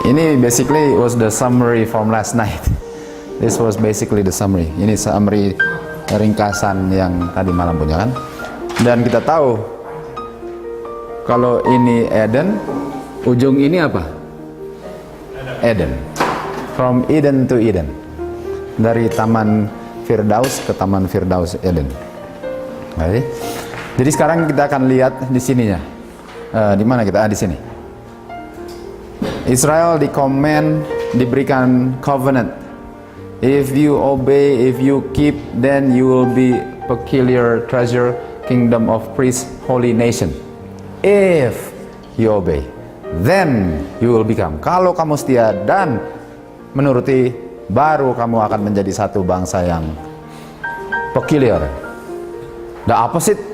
Ini basically was the summary from last night. This was basically the summary. Ini summary ringkasan yang tadi malam punya kan. Dan kita tahu kalau ini Eden, ujung ini apa? Eden. From Eden to Eden. Dari Taman Firdaus ke Taman Firdaus Eden. Baik. Jadi sekarang kita akan lihat di sininya. Di mana kita? Di sini. Israel diberikan covenant. If you obey, if you keep, then you will be peculiar treasure, kingdom of priests, holy nation. If you obey, then you will become. Kalau kamu setia dan menuruti, baru kamu akan menjadi satu bangsa yang peculiar. The opposite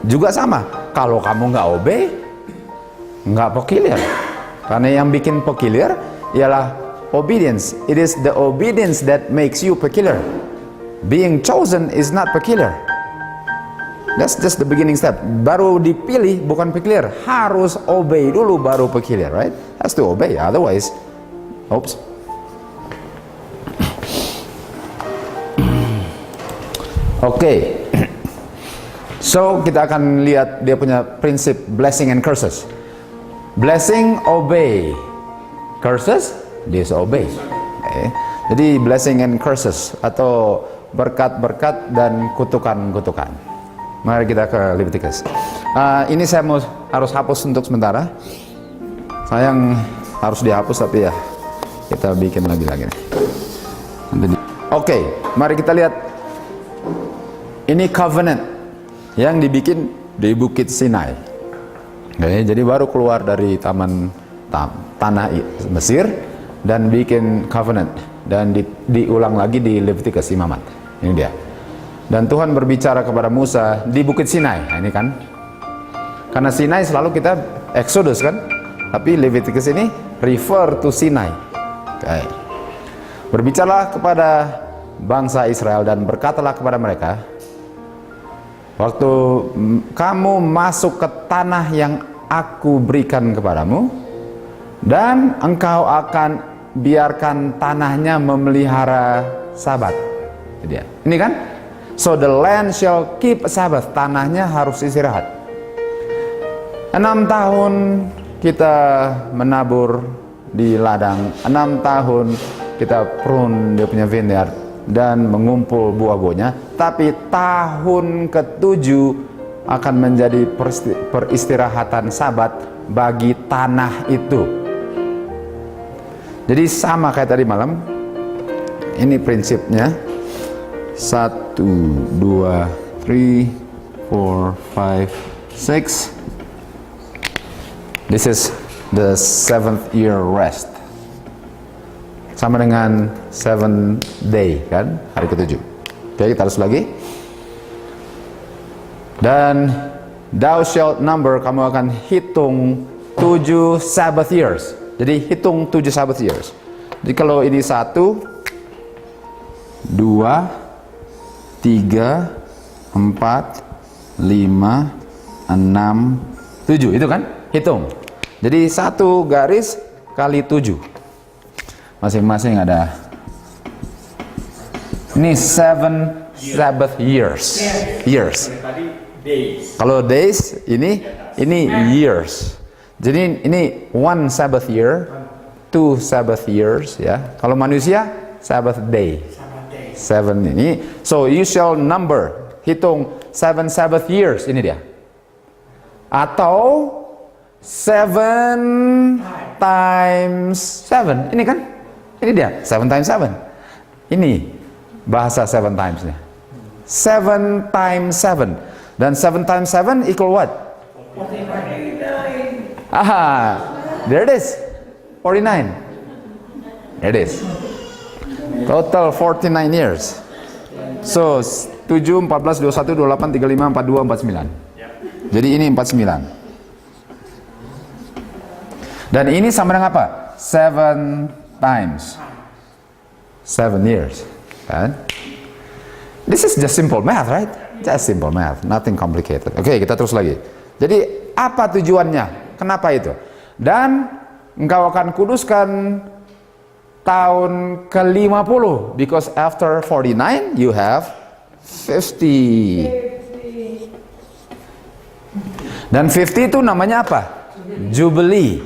juga sama. Kalau kamu nggak obey, nggak peculiar. Karena yang bikin peculiar ialah obedience. It is the obedience that makes you peculiar. Being chosen is not peculiar. That's just the beginning step. Baru dipilih bukan peculiar. Harus obey dulu baru peculiar, right? Has to obey, otherwise, oops. Okay. So kita akan lihat dia punya prinsip blessing and curses. Blessing, obey. Curses, disobey. Okay. Jadi blessing and curses atau berkat-berkat dan kutukan-kutukan. Mari kita ke Leviticus. Ini saya harus hapus untuk sementara. Sayang harus dihapus, tapi ya kita bikin lagi-lagi. Oke, mari kita lihat. Ini covenant yang dibikin di Bukit Sinai. Okay, jadi baru keluar dari tanah Mesir dan bikin covenant dan diulang lagi di Leviticus Imamat. Ini dia. Dan Tuhan berbicara kepada Musa di Bukit Sinai. Nah, ini kan. Karena Sinai selalu kita Exodus kan. Tapi Leviticus ini refer to Sinai. Okay. Berbicaralah kepada bangsa Israel dan berkatalah kepada mereka, waktu kamu masuk ke tanah yang aku berikan kepadamu, dan engkau akan biarkan tanahnya memelihara Sabat. Ini kan? So the land shall keep Sabbath. Tanahnya harus istirahat. 6 tahun kita menabur di ladang. 6 tahun kita prune dia punya vineyard dan mengumpul buah-buahnya. Tapi tahun ke-7 akan menjadi peristirahatan Sabat bagi tanah itu. Jadi sama kayak tadi malam. Ini prinsipnya. 1, 2, 3, 4, 5, 6. This is the 7th year rest. Sama dengan 7th day kan, hari ke-7. Oke, kita harus lagi. Dan thou shalt number, kamu akan hitung 7 Sabbath years. Jadi hitung 7 Sabbath years. Jadi kalau ini 1, 2, 3, 4, 5, 6, 7. Itu kan? Hitung. Jadi 1 garis kali 7. Masing-masing ada. Ini 7 Sabbath years. Years. Kalau days ini years. Jadi ini 1 Sabbath year, 2 Sabbath years ya. Kalau manusia Sabbath day. 7 ini. So you shall number, hitung 7 Sabbath years, ini dia. Atau 7 times 7. Ini kan? Ini dia, 7 times 7. Ini bahasa 7 times-nya. 7 times 7. Dan 7 times 7 equal what? 49. Aha, there it is. 49. There it is. Total 49 years. So 7, 14, 21, 28, 35, 42, 49. Jadi ini 49. Dan ini sama dengan apa? 7 times 7 years. Kan? This is just simple math, right? Just simple math, nothing complicated. Oke, kita terus lagi. Jadi apa tujuannya? Kenapa itu? Dan engkau akan kuduskan tahun ke-50, because after 49 you have 50. Dan 50 itu namanya apa? Jubilee.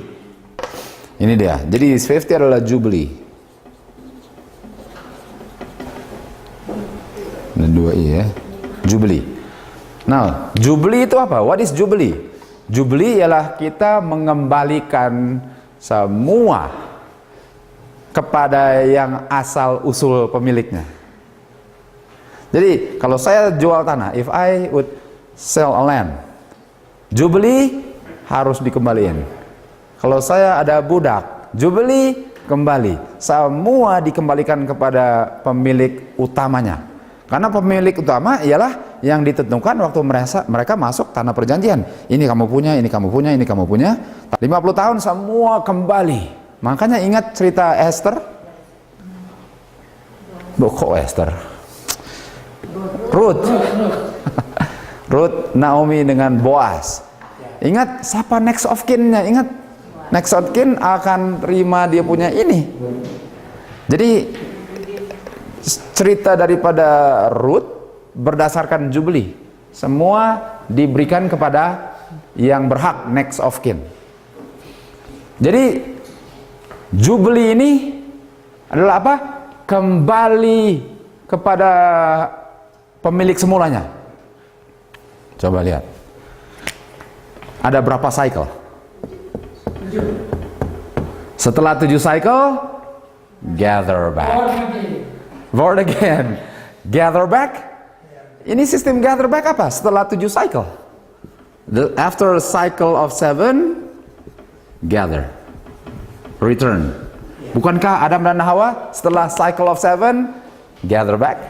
Ini dia. Jadi 50 adalah Jubilee. Dan 2 i ya. Jubilee. Nah, Jubilee itu apa? What is Jubilee? Jubilee ialah kita mengembalikan semua kepada yang asal usul pemiliknya. Jadi kalau saya jual tanah, if I would sell a land, Jubilee harus dikembaliin. Kalau saya ada budak, Jubilee kembali. Semua dikembalikan kepada pemilik utamanya. Karena pemilik utama ialah yang ditentukan waktu mereka masuk tanah perjanjian. Ini kamu punya, ini kamu punya, ini kamu punya. 50 tahun semua kembali. Makanya ingat cerita Esther? Loh, kok Esther? Ruth. Ruth, Naomi dengan Boaz. Ingat siapa next of kin-nya? Ingat next of kin akan terima dia punya ini. Jadi cerita daripada Ruth berdasarkan Jubilee. Semua diberikan kepada yang berhak next of kin. Jadi Jubilee ini adalah apa? Kembali kepada pemilik semulanya. Coba lihat. Ada berapa cycle? Setelah 7 cycle, gather back. Born again. Gather back. Ini sistem gather back apa? Setelah 7 cycle. After a cycle of 7, gather. Return. Bukankah Adam dan Hawa setelah cycle of 7, gather back?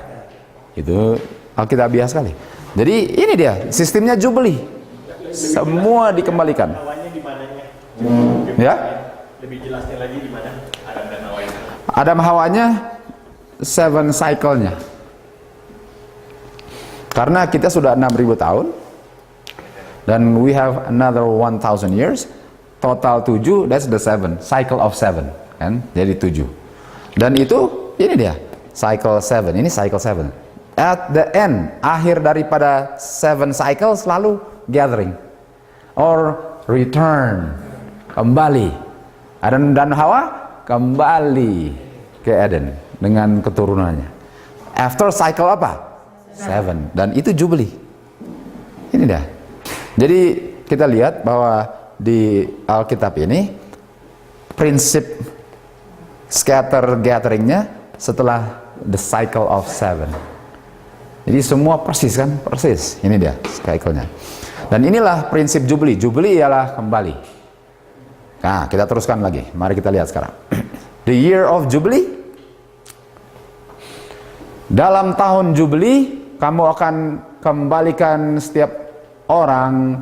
Itu Alkitabiah sekali. Jadi ini dia sistemnya Jubilee. Semua dikembalikan. Hawanya di mananya? Ya? Lebih jelasnya lagi di mana Adam dan Hawanya? Adam Hawanya 7 cycle-nya. Karena kita sudah 6.000 tahun dan we have another 1,000 years, total 7, that's the 7, cycle of 7 kan? Jadi 7. Dan itu ini dia, cycle 7. Ini cycle 7. At the end, akhir daripada 7 cycle selalu gathering or return, kembali. Adam dan Hawa kembali ke Eden dengan keturunannya. After cycle apa? 7. Dan itu Jubilee. Ini dah. Jadi kita lihat bahwa di Alkitab ini prinsip scatter gatheringnya setelah the cycle of 7. Jadi semua persis kan? Persis. Ini dia cycle-nya. Dan inilah prinsip Jubilee. Jubilee ialah kembali. Nah, kita teruskan lagi. Mari kita lihat sekarang. The year of Jubilee. Dalam tahun Jubilee, kamu akan kembalikan setiap orang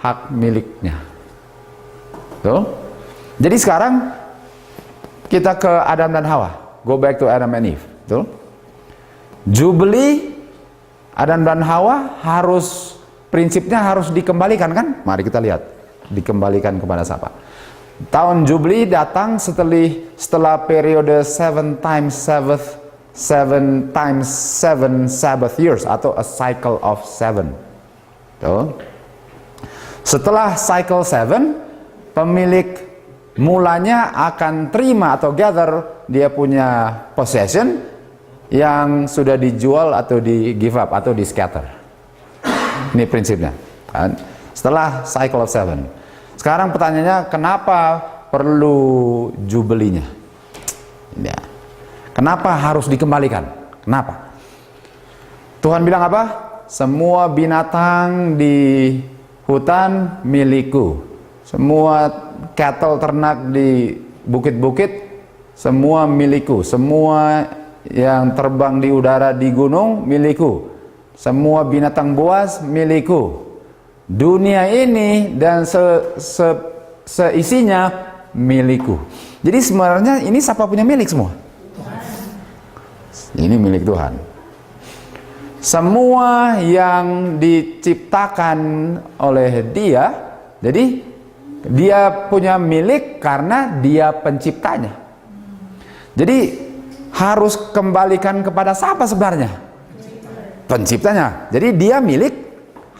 hak miliknya. Tuh. Jadi sekarang kita ke Adam dan Hawa. Go back to Adam and Eve. Tuh. Jubilee, Adam dan Hawa harus, prinsipnya harus dikembalikan kan? Mari kita lihat. Dikembalikan kepada siapa? Tahun Jubilee datang setelah periode 7 times seven Sabbath years atau a cycle of 7. Tuh. Setelah cycle 7, pemilik mulanya akan terima atau gather dia punya possession yang sudah dijual atau di give up atau di scatter. Ini prinsipnya kan? Setelah cycle of 7. Sekarang pertanyaannya, kenapa perlu jubilinya? Ya. Kenapa harus dikembalikan? Kenapa? Tuhan bilang apa? Semua binatang di hutan milikku. Semua cattle ternak di bukit-bukit semua milikku. Semua yang terbang di udara di gunung milikku. Semua binatang buas milikku. Dunia ini dan seisinya milikku. Jadi sebenarnya ini siapa punya milik semua? Ini milik Tuhan. Semua yang diciptakan oleh Dia, jadi Dia punya milik karena dia penciptanya. Jadi harus kembalikan kepada siapa sebenarnya? Penciptanya. Jadi dia milik,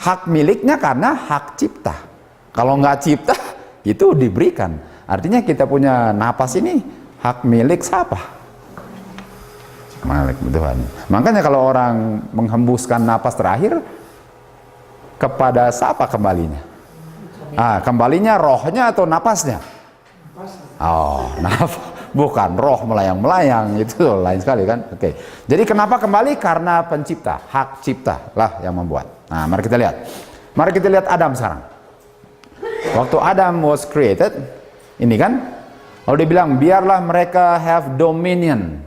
hak miliknya karena hak cipta. Kalau nggak cipta, itu diberikan. Artinya kita punya napas ini hak milik siapa? Milik Tuhan. Makanya kalau orang menghembuskan napas terakhir, kepada siapa kembalinya? Kembalinya rohnya atau napasnya? Oh, bukan roh melayang-melayang, itu lain sekali kan? Oke. Jadi kenapa kembali? Karena pencipta, hak cipta lah yang membuat. Nah, mari kita lihat. Mari kita lihat Adam sekarang. Waktu Adam was created, ini kan, lalu dibilang biarlah mereka have dominion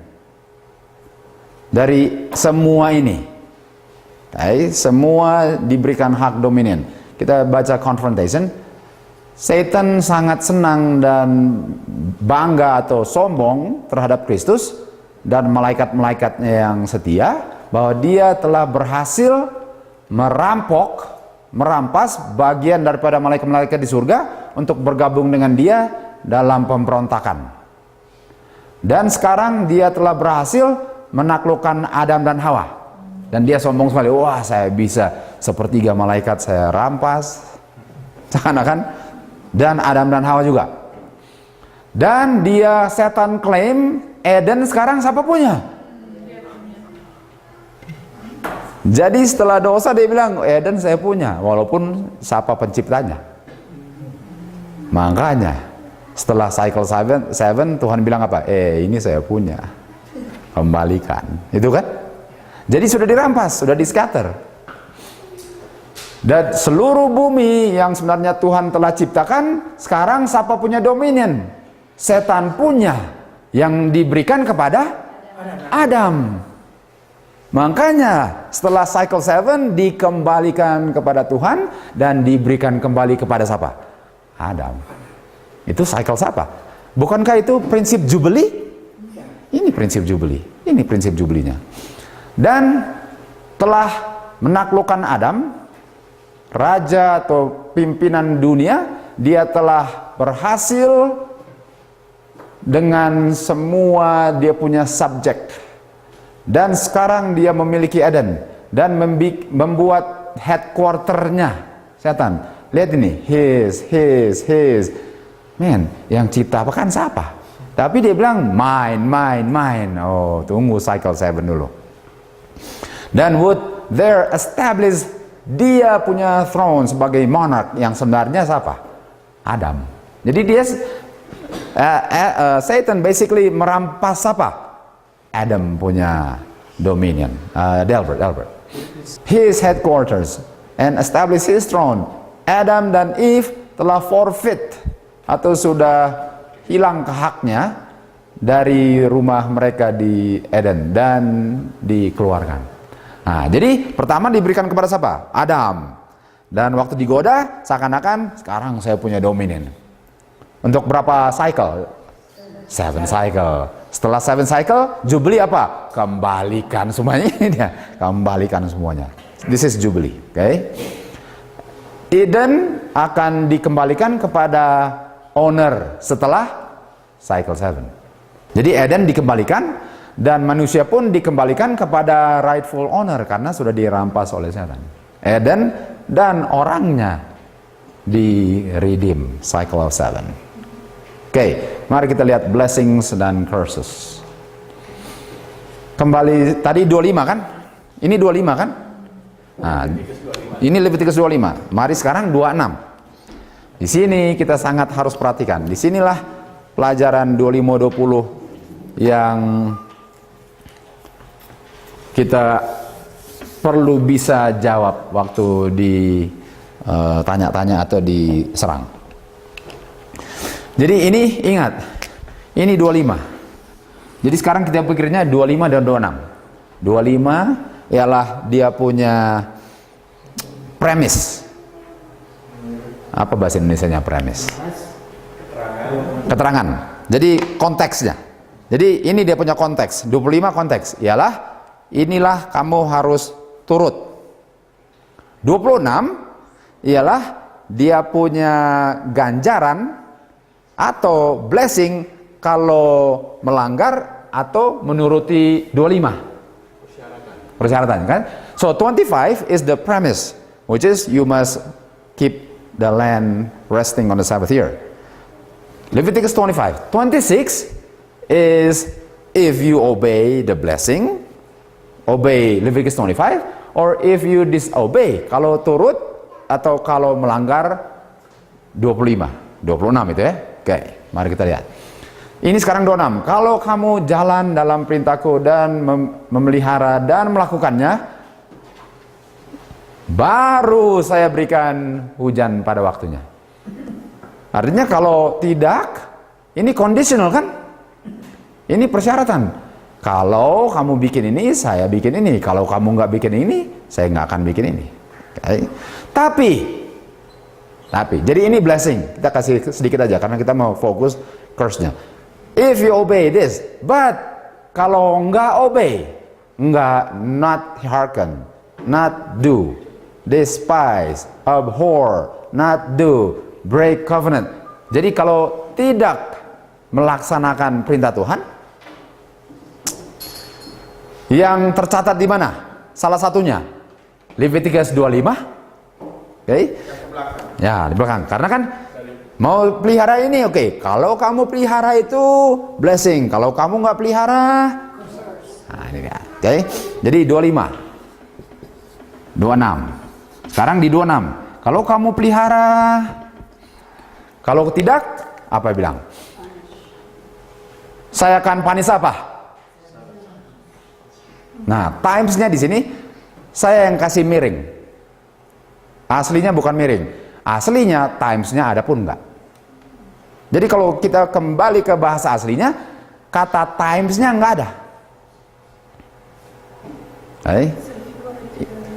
dari semua ini. Semua diberikan hak dominion. Kita baca confrontation. Satan sangat senang dan bangga atau sombong terhadap Kristus dan malaikat-malaikatnya yang setia, bahwa dia telah berhasil merampas bagian daripada malaikat-malaikat di surga untuk bergabung dengan dia dalam pemberontakan. Dan sekarang dia telah berhasil menaklukkan Adam dan Hawa. Dan dia sombong sekali, wah saya bisa sepertiga malaikat saya rampas, seakan-akan, dan Adam dan Hawa juga. Dan dia, setan klaim Eden sekarang siapa punya? Jadi setelah dosa dia bilang Eden saya punya, walaupun siapa penciptanya. Makanya setelah cycle 7 Tuhan bilang apa? Ini saya punya, kembalikan. Itu kan? Jadi sudah dirampas, sudah di-scatter. Dan seluruh bumi yang sebenarnya Tuhan telah ciptakan, sekarang siapa punya dominion? Setan punya, yang diberikan kepada Adam. Makanya setelah cycle 7 dikembalikan kepada Tuhan dan diberikan kembali kepada siapa? Adam. Itu cycle siapa? Bukankah itu prinsip Jubeli? Ini prinsip Jubeli. Ini prinsip Jubilinya. Dan telah menaklukkan Adam, raja atau pimpinan dunia, dia telah berhasil dengan semua dia punya subjek. Dan sekarang dia memiliki Eden dan membuat headquarternya setan. Lihat ini, his. Man, yang cipta apa kan siapa? Tapi dia bilang mine. Oh, tunggu cycle 7 dulu. Dan would there establish, dia punya throne sebagai monarch yang sebenarnya siapa? Adam. Jadi dia Satan basically merampas apa? Adam punya dominion. Delbert. His headquarters and establish his throne. Adam dan Eve telah forfeit atau sudah hilang haknya dari rumah mereka di Eden dan dikeluarkan. Nah, jadi pertama diberikan kepada siapa? Adam. Dan waktu digoda, seakan-akan sekarang saya punya dominion. Untuk berapa cycle? 7 cycle. Setelah 7 cycle, Jubilee apa? Kembalikan semuanya. Kembalikan semuanya. This is Jubilee. Okay? Eden akan dikembalikan kepada owner setelah cycle 7. Jadi Eden dikembalikan, dan manusia pun dikembalikan kepada rightful owner karena sudah dirampas oleh setan. Eden dan orangnya di redeem, cycle of 7. Oke, mari kita lihat blessings dan curses. Kembali tadi 25 kan? Ini 25 kan? Nah, ini Leviticus 25. Mari sekarang 26. Di sini kita sangat harus perhatikan. Di sinilah pelajaran 25-20 yang kita perlu bisa jawab waktu ditanya-tanya atau diserang. Jadi ini ingat, ini 25. Jadi sekarang kita pikirnya 25 dan 26. 25 ialah dia punya premise. Apa bahasa Indonesianya premise? Keterangan. Jadi konteksnya. Jadi ini dia punya konteks. 25 konteks ialah inilah kamu harus turut. 26 ialah dia punya ganjaran atau blessing kalau melanggar atau menuruti 25 persyaratan kan. So 25 is the premise, which is you must keep the land resting on the Sabbath year. Leviticus 25. 26 is if you obey the blessing, obey Leviticus 25, or if you disobey, kalau turut atau kalau melanggar 25, 26 itu ya. Oke, mari kita lihat. Ini sekarang 26. Kalau kamu jalan dalam perintahku dan memelihara dan melakukannya, baru saya berikan hujan pada waktunya. Artinya kalau tidak, ini conditional kan? Ini persyaratan. Kalau kamu bikin ini, saya bikin ini. Kalau kamu nggak bikin ini, saya nggak akan bikin ini. Okay. Tapi, jadi ini blessing. Kita kasih sedikit aja karena kita mau fokus curse-nya. If you obey this, but kalau nggak obey, not hearken, not do, despise, abhor, not do, break covenant. Jadi kalau tidak melaksanakan perintah Tuhan, yang tercatat di mana? Salah satunya Leviticus 25. Okay. Ya, di belakang. Karena kan mau pelihara ini, oke. Kalau kamu pelihara itu blessing. Kalau kamu nggak pelihara, nah ini dia. Oke. Jadi 25, 26. Sekarang di 26. Kalau kamu pelihara, kalau tidak, apa bilang? Saya akan panis apa? Nah, timesnya di sini saya yang kasih miring. Aslinya bukan miring. Aslinya timesnya ada pun enggak. Jadi kalau kita kembali ke bahasa aslinya, kata timesnya enggak ada.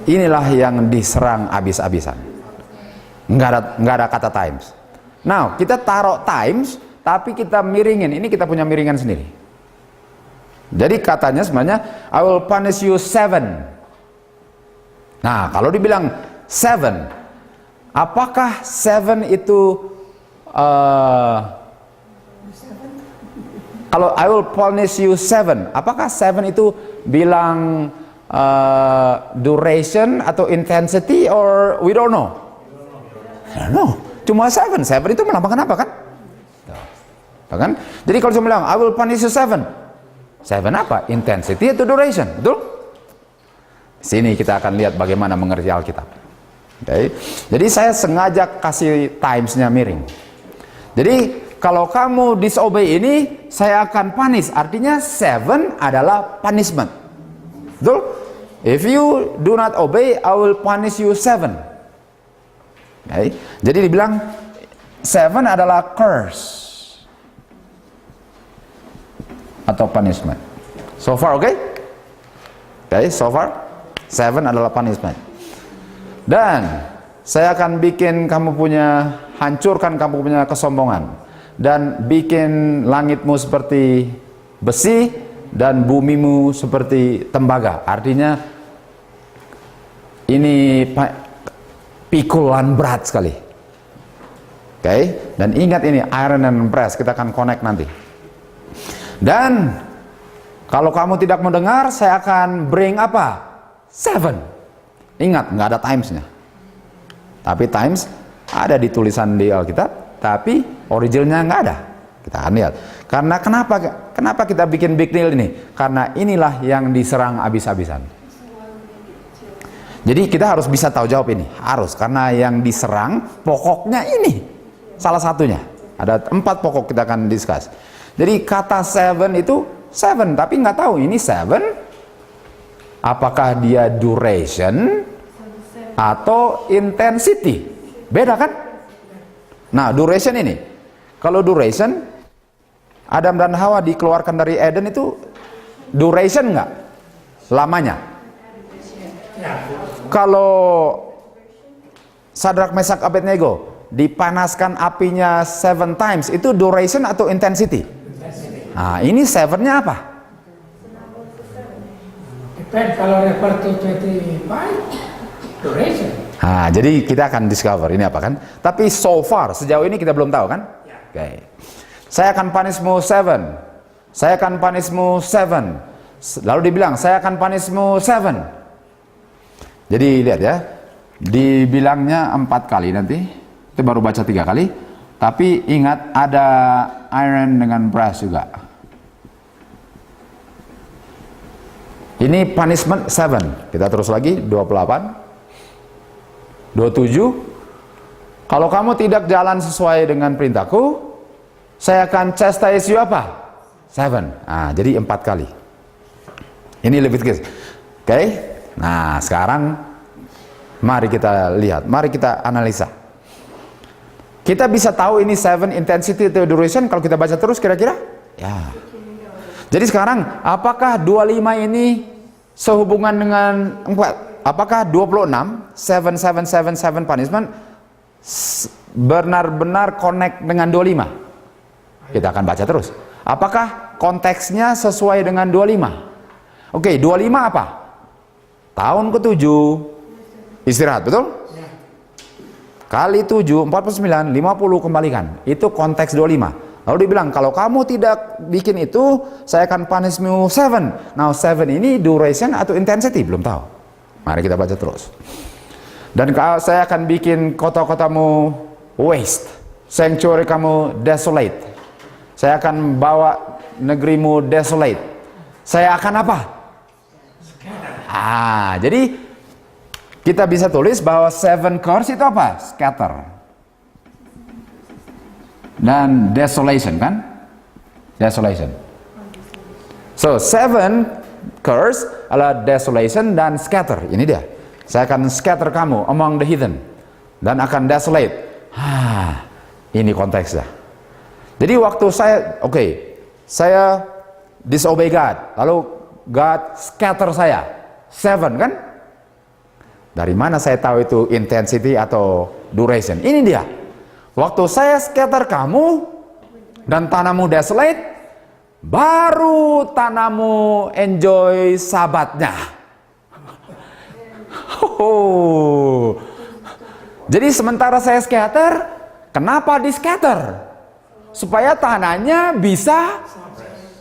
Inilah yang diserang abis-abisan. Enggak ada kata times. Now kita taruh times, tapi kita miringin. Ini kita punya miringan sendiri. Jadi katanya sebenarnya I will punish you 7. Nah kalau dibilang 7, apakah 7 itu kalau I will punish you 7, apakah 7 itu bilang duration atau intensity, or we don't know? I don't know. Cuma 7 itu melambangkan apa kan? Kan? Jadi kalau saya bilang I will punish you 7 apa? Intensity atau duration? Betul? Sini kita akan lihat bagaimana mengerti Alkitab. Okay. Jadi saya sengaja kasih timesnya miring. Jadi kalau kamu disobey ini, saya akan punish. Artinya 7 adalah punishment. Betul? If you do not obey, I will punish you 7. Okay. Jadi dibilang 7 adalah curse atau punishment. So far, okay? Okay, so far 7 adalah punishment. Dan saya akan bikin kamu punya, hancurkan kamu punya kesombongan, dan bikin langitmu seperti besi dan bumimu seperti tembaga. Artinya ini pikulan berat sekali. Oke, dan ingat ini iron and brass, kita akan connect nanti. Dan kalau kamu tidak mendengar, saya akan bring apa? 7. Ingat, nggak ada timesnya. Tapi times ada di tulisan di Alkitab, tapi originalnya nggak ada. Kita akan lihat. Karena kenapa kita bikin big deal ini? Karena inilah yang diserang abis-abisan. Jadi kita harus bisa tahu jawab ini. Harus, karena yang diserang pokoknya ini. Salah satunya. Ada 4 pokok kita akan discuss. Jadi kata 7 itu 7, tapi nggak tahu ini 7 apakah dia duration atau intensity. Beda kan? Nah, duration ini. Kalau duration, Adam dan Hawa dikeluarkan dari Eden itu duration nggak? Lamanya. Kalau Sadrak, Mesak, Abednego dipanaskan apinya 7 times, itu duration atau intensity? Nah, ini 7-nya apa? Depends, kalau refer to 25, duration. Nah, jadi kita akan discover ini apa kan? Tapi so far sejauh ini kita belum tahu kan? Oke. Saya akan punishmu 7. Saya akan punishmu 7. Lalu dibilang, saya akan punishmu 7. Jadi lihat ya, dibilangnya 4 kali nanti. Itu baru baca 3 kali. Tapi ingat ada iron dengan brass juga. Ini punishment 7. Kita terus lagi, 28. 27. Kalau kamu tidak jalan sesuai dengan perintahku, saya akan chastise you apa? 7. Nah, jadi 4 kali. Ini Leviticus. Oke. Nah, sekarang mari kita lihat, mari kita analisa. Kita bisa tahu ini 7 intensity atau duration kalau kita baca terus kira-kira? Ya. Jadi sekarang apakah 25 ini sehubungan dengan 4? Apakah 26 7 punishment benar-benar connect dengan 25? Kita akan baca terus. Apakah konteksnya sesuai dengan 25? Oke, 25 apa? Tahun ke-7 istirahat, betul? Kali 7, 49, 50 kembalikan. Itu konteks 25. Lalu dibilang, kalau kamu tidak bikin itu, saya akan punishmu 7. Now 7 ini duration atau intensity? Belum tahu. Mari kita baca terus. Dan kalau saya akan bikin kota-kotamu waste, sanctuary kamu desolate. Saya akan bawa negerimu desolate. Saya akan apa? Jadi kita bisa tulis bahwa 7 curse itu apa? Scatter. Dan desolation kan? Desolation. So 7 curse adalah desolation dan scatter. Ini dia. Saya akan scatter kamu among the heathen dan akan desolate. Ini konteksnya. Jadi waktu saya, saya disobey God, lalu God scatter saya 7 kan? Dari mana saya tahu itu intensity atau duration? Ini dia. Waktu saya scatter kamu dan tanahmu desolate, baru tanahmu enjoy sabatnya. Jadi sementara saya scatter, kenapa di scatter? Supaya tanahnya bisa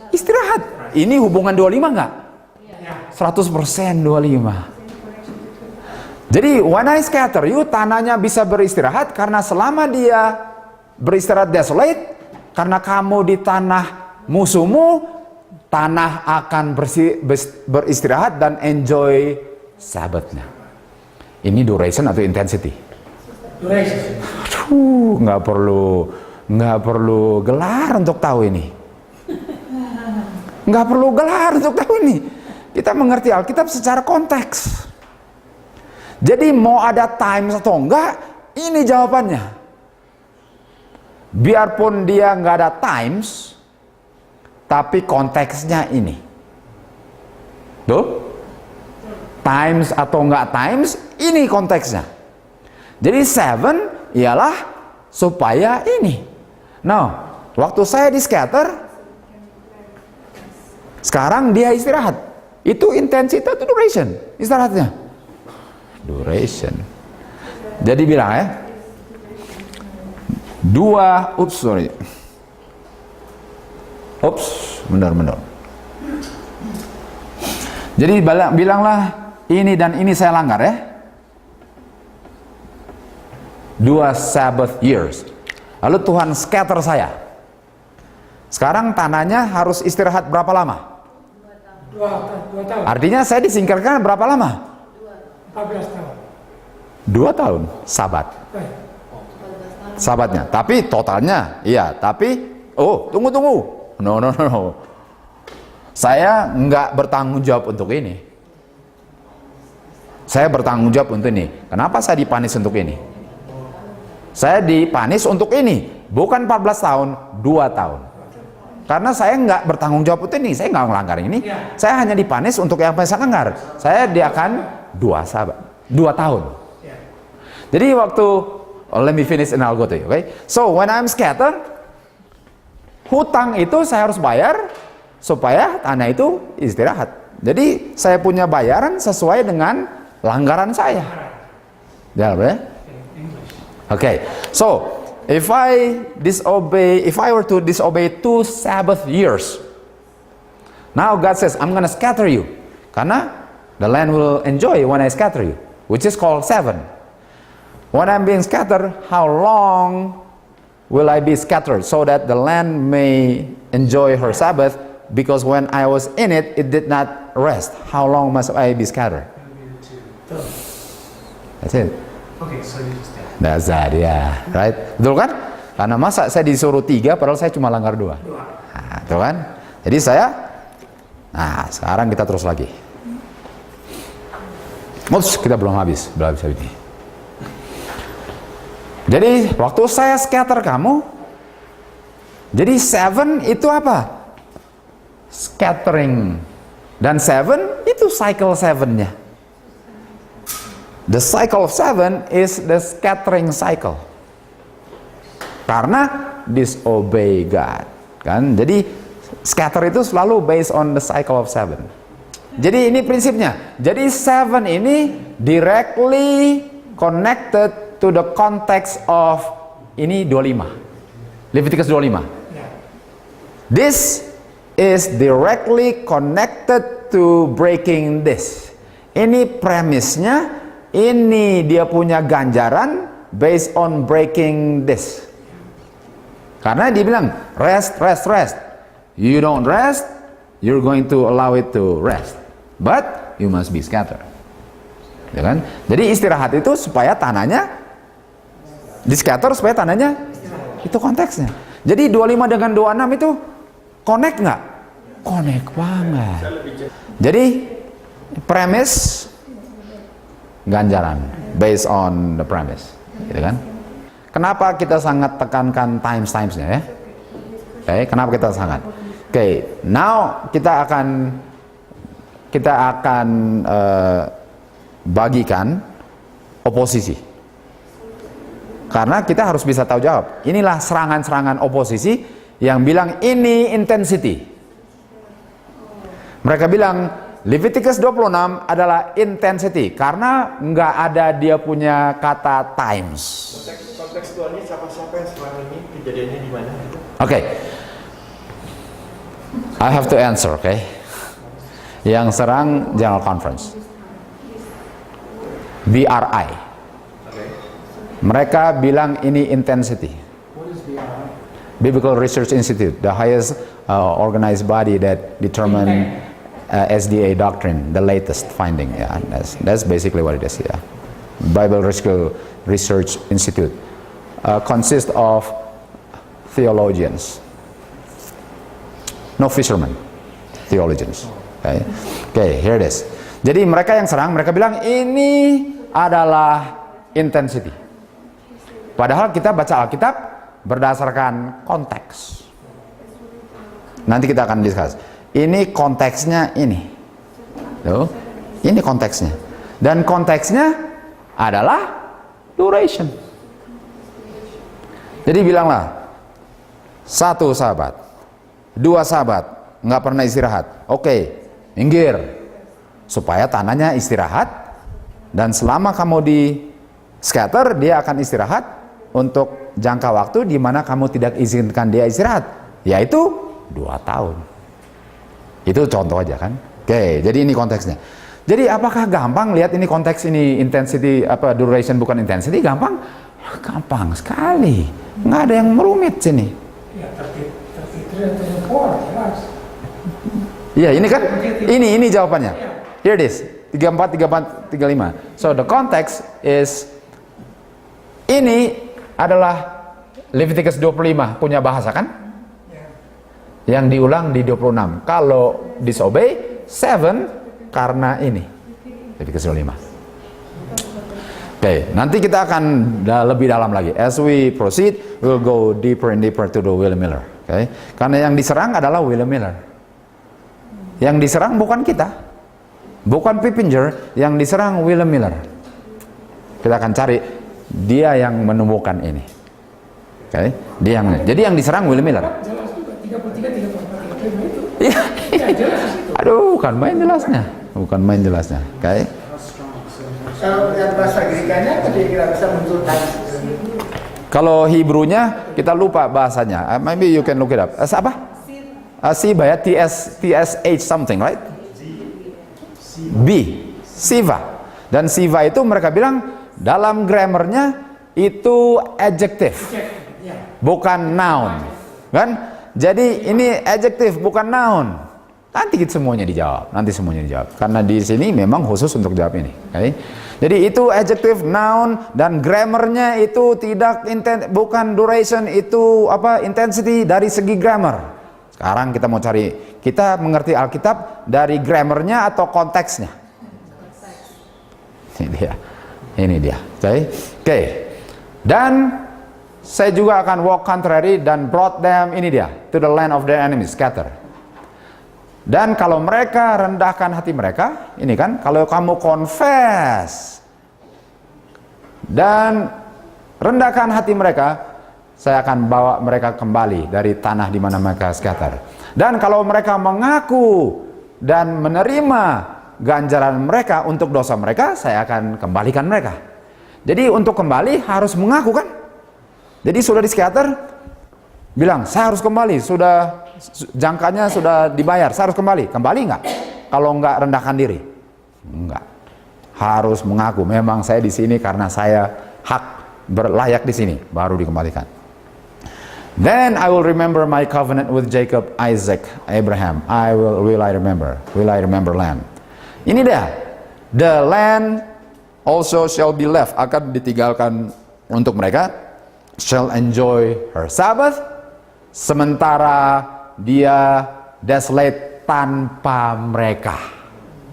istirahat. Ini hubungan 25 enggak? 100% 25. Jadi when I scatter you, tanahnya bisa beristirahat karena selama dia beristirahat desolate, karena kamu di tanah musuhmu, tanah akan beristirahat dan enjoy sabatnya. Ini duration atau intensity? Duration. Nggak perlu gelar untuk tahu ini. Nggak perlu gelar untuk tahu ini. Kita mengerti Alkitab secara konteks. Jadi mau ada times atau enggak, ini jawabannya. Biarpun dia nggak ada times, tapi konteksnya ini. Tuh? Times atau enggak times, ini konteksnya. Jadi 7 ialah supaya ini. Nah, waktu saya di scatter, sekarang dia istirahat. Itu intensitas atau duration? Istirahatnya. Duration. Jadi bilang ya. Benar. Jadi bilanglah ini dan ini saya langgar ya. 2 Sabbath years. Lalu Tuhan scatter saya. Sekarang tanahnya harus istirahat berapa lama? 2 tahun. Artinya saya disingkirkan berapa lama? 14 tahun. 2 tahun sabat. Sabatnya. Tapi totalnya, iya. Tapi, tunggu. No. Saya nggak bertanggung jawab untuk ini. Saya bertanggung jawab untuk ini. Kenapa saya dipanis untuk ini? Saya dipanis untuk ini. Bukan 14 tahun, 2 tahun. Karena saya nggak bertanggung jawab untuk ini. Saya nggak melanggar ini. Saya hanya dipanis untuk yang saya langgar. Saya akan 2 tahun. Jadi waktu, let me finish and I'll go to you, okay? So when I'm scattered, hutang itu saya harus bayar supaya tanah itu istirahat. Jadi saya punya bayaran sesuai dengan langgaran saya. Ya, boleh? Okay, so if I were to disobey 2 Sabbath years, now God says, I'm gonna scatter you. Karena the land will enjoy when I scatter you, which is called 7. When I'm being scattered, how long will I be scattered so that the land may enjoy her Sabbath? Because when I was in it, it did not rest. How long must I be scattered? That's it. Okay, so you just That's that, yeah, right? Betul kan? Karena masa saya disuruh 3, padahal saya cuma langgar 2. Nah, betul kan? Jadi sekarang kita terus lagi. Ups, kita belum habis ini. Jadi waktu saya scatter kamu, jadi 7 itu apa? Scattering. Dan 7 itu cycle 7-nya. The cycle of 7 is the scattering cycle. Karena disobey God, kan? Jadi scatter itu selalu based on the cycle of 7. Jadi ini prinsipnya. Jadi 7 ini directly connected to the context of ini 25. Leviticus 25. This is directly connected to breaking this. Ini premisnya. Ini dia punya ganjaran based on breaking this. Karena dia bilang rest. You don't rest, you're going to allow it to rest. But you must be scattered. Ya kan? Jadi istirahat itu supaya tanahnya di scatter, supaya tanahnya itu konteksnya. Jadi 25 dengan 26 itu connect nggak? Connect banget. Jadi premise ganjaran based on the premise, gitu kan? Kenapa kita sangat tekankan timesnya ya? Oke, kenapa kita sangat? Oke, now kita akan bagikan oposisi. Karena kita harus bisa tahu jawab. Inilah serangan-serangan oposisi yang bilang ini intensity. Mereka bilang Leviticus 26 adalah intensity karena nggak ada dia punya kata times. Kontekstualnya siapa-siapa yang selama ini kejadiannya di mana? Oke. I have to answer, oke. Yang serang General Conference. BRI. Mereka bilang ini intensity. Biblical Research Institute, the highest organized body that determine SDA doctrine, the latest finding. Yeah, that's basically what it is. Yeah, Bible Research Institute consists of theologians, no fishermen, theologians. Okay, here it is. Jadi mereka yang serang, mereka bilang ini adalah intensity. Padahal kita baca Alkitab berdasarkan konteks. Nanti kita akan discuss. Ini konteksnya ini. Tuh, ini konteksnya. Dan konteksnya adalah duration. Jadi bilanglah, 1 sahabat, 2 sahabat, nggak pernah istirahat. Oke, minggir. Supaya tanahnya istirahat. Dan selama kamu di scatter, dia akan istirahat untuk jangka waktu di mana kamu tidak izinkan dia istirahat. Yaitu 2 tahun. Itu contoh aja kan. Oke, jadi ini konteksnya. Jadi apakah gampang lihat ini konteks ini intensity apa duration bukan intensity gampang? Gampang sekali. Nggak ada yang merumit sini. Ya, 33 atau 4, jelas. Iya, ini kan ini jawabannya. Here it is. 34, 34, 35. So the context is ini adalah Leviticus 25 punya bahasa kan? Yang diulang di 26. Kalau disobey 7 karena ini Leviticus 25. Oke, nanti kita akan lebih dalam lagi. As we proceed, we'll go deeper and deeper to the William Miller. Oke, karena yang diserang adalah William Miller. Yang diserang bukan kita, bukan Pippinger, yang diserang William Miller. Kita akan cari dia yang menemukan ini. Oke, dia yang. Jadi yang diserang William Miller. Jelas juga 33, 34, 35 itu. Iya. Ya, jelas itu. Aduh, bukan main jelasnya. Bukan main jelasnya. Oke. Kalau lihat bahasa Grikanya, kira-kira bisa muncul times. Kalau Hebrew-nya kita lupa bahasanya. Maybe you can look it up. Apa? Siva ya, TSH something, right? B, Siva. Dan Siva itu mereka bilang dalam grammarnya itu adjective, bukan noun, kan? Jadi ini adjective bukan noun. Nanti semuanya dijawab, karena di sini memang khusus untuk jawab ini. Okay? Jadi itu adjective, noun, dan grammarnya itu tidak bukan duration, itu apa, intensity dari segi grammar. Sekarang kita mau cari, kita mengerti Alkitab dari grammarnya atau konteksnya. Ini dia. Oke. Dan saya juga akan walk contrary dan brought them, ini dia, to the land of their enemies, scatter. Dan kalau mereka rendahkan hati mereka, ini kan, kalau kamu confess dan rendahkan hati mereka, saya akan bawa mereka kembali dari tanah di mana mereka scatter. Dan kalau mereka mengaku dan menerima ganjaran mereka untuk dosa mereka, saya akan kembalikan mereka. Jadi untuk kembali harus mengaku, kan? Jadi sudah di scatter, bilang saya harus kembali, sudah jangkanya sudah dibayar, saya harus kembali. Kembali nggak? Kalau nggak, rendahkan diri. Enggak. Harus mengaku, memang saya di sini karena saya hak berlayak di sini, baru dikembalikan. Then I will remember my covenant with Jacob, Isaac, Abraham. Will I remember land. Ini dia. The land also shall be left, akan ditinggalkan untuk mereka. Shall enjoy her Sabbath, sementara dia desolate tanpa mereka,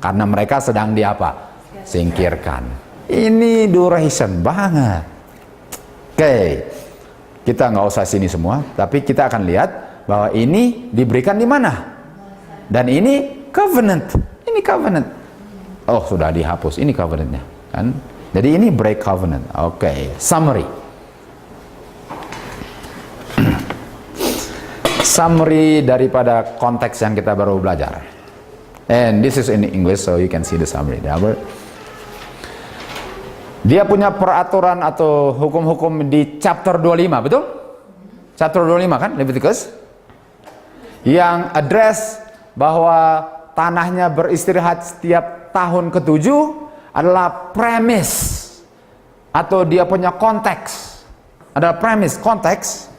karena mereka sedang di apa? Singkirkan. Ini duration banget. Oke, kita nggak usah sini semua, tapi kita akan lihat bahwa ini diberikan di mana, dan ini covenant. Ini covenant. Oh, sudah dihapus. Ini covenantnya, kan? Jadi ini break covenant. Oke, summary. Summary daripada konteks yang kita baru belajar. And this is in English, so you can see the summary. Dia punya peraturan atau hukum-hukum di chapter 25, betul? Chapter 25 kan, Leviticus? Yang address bahwa tanahnya beristirahat setiap tahun ke-7 adalah premise, atau dia punya konteks. Ada premise, konteks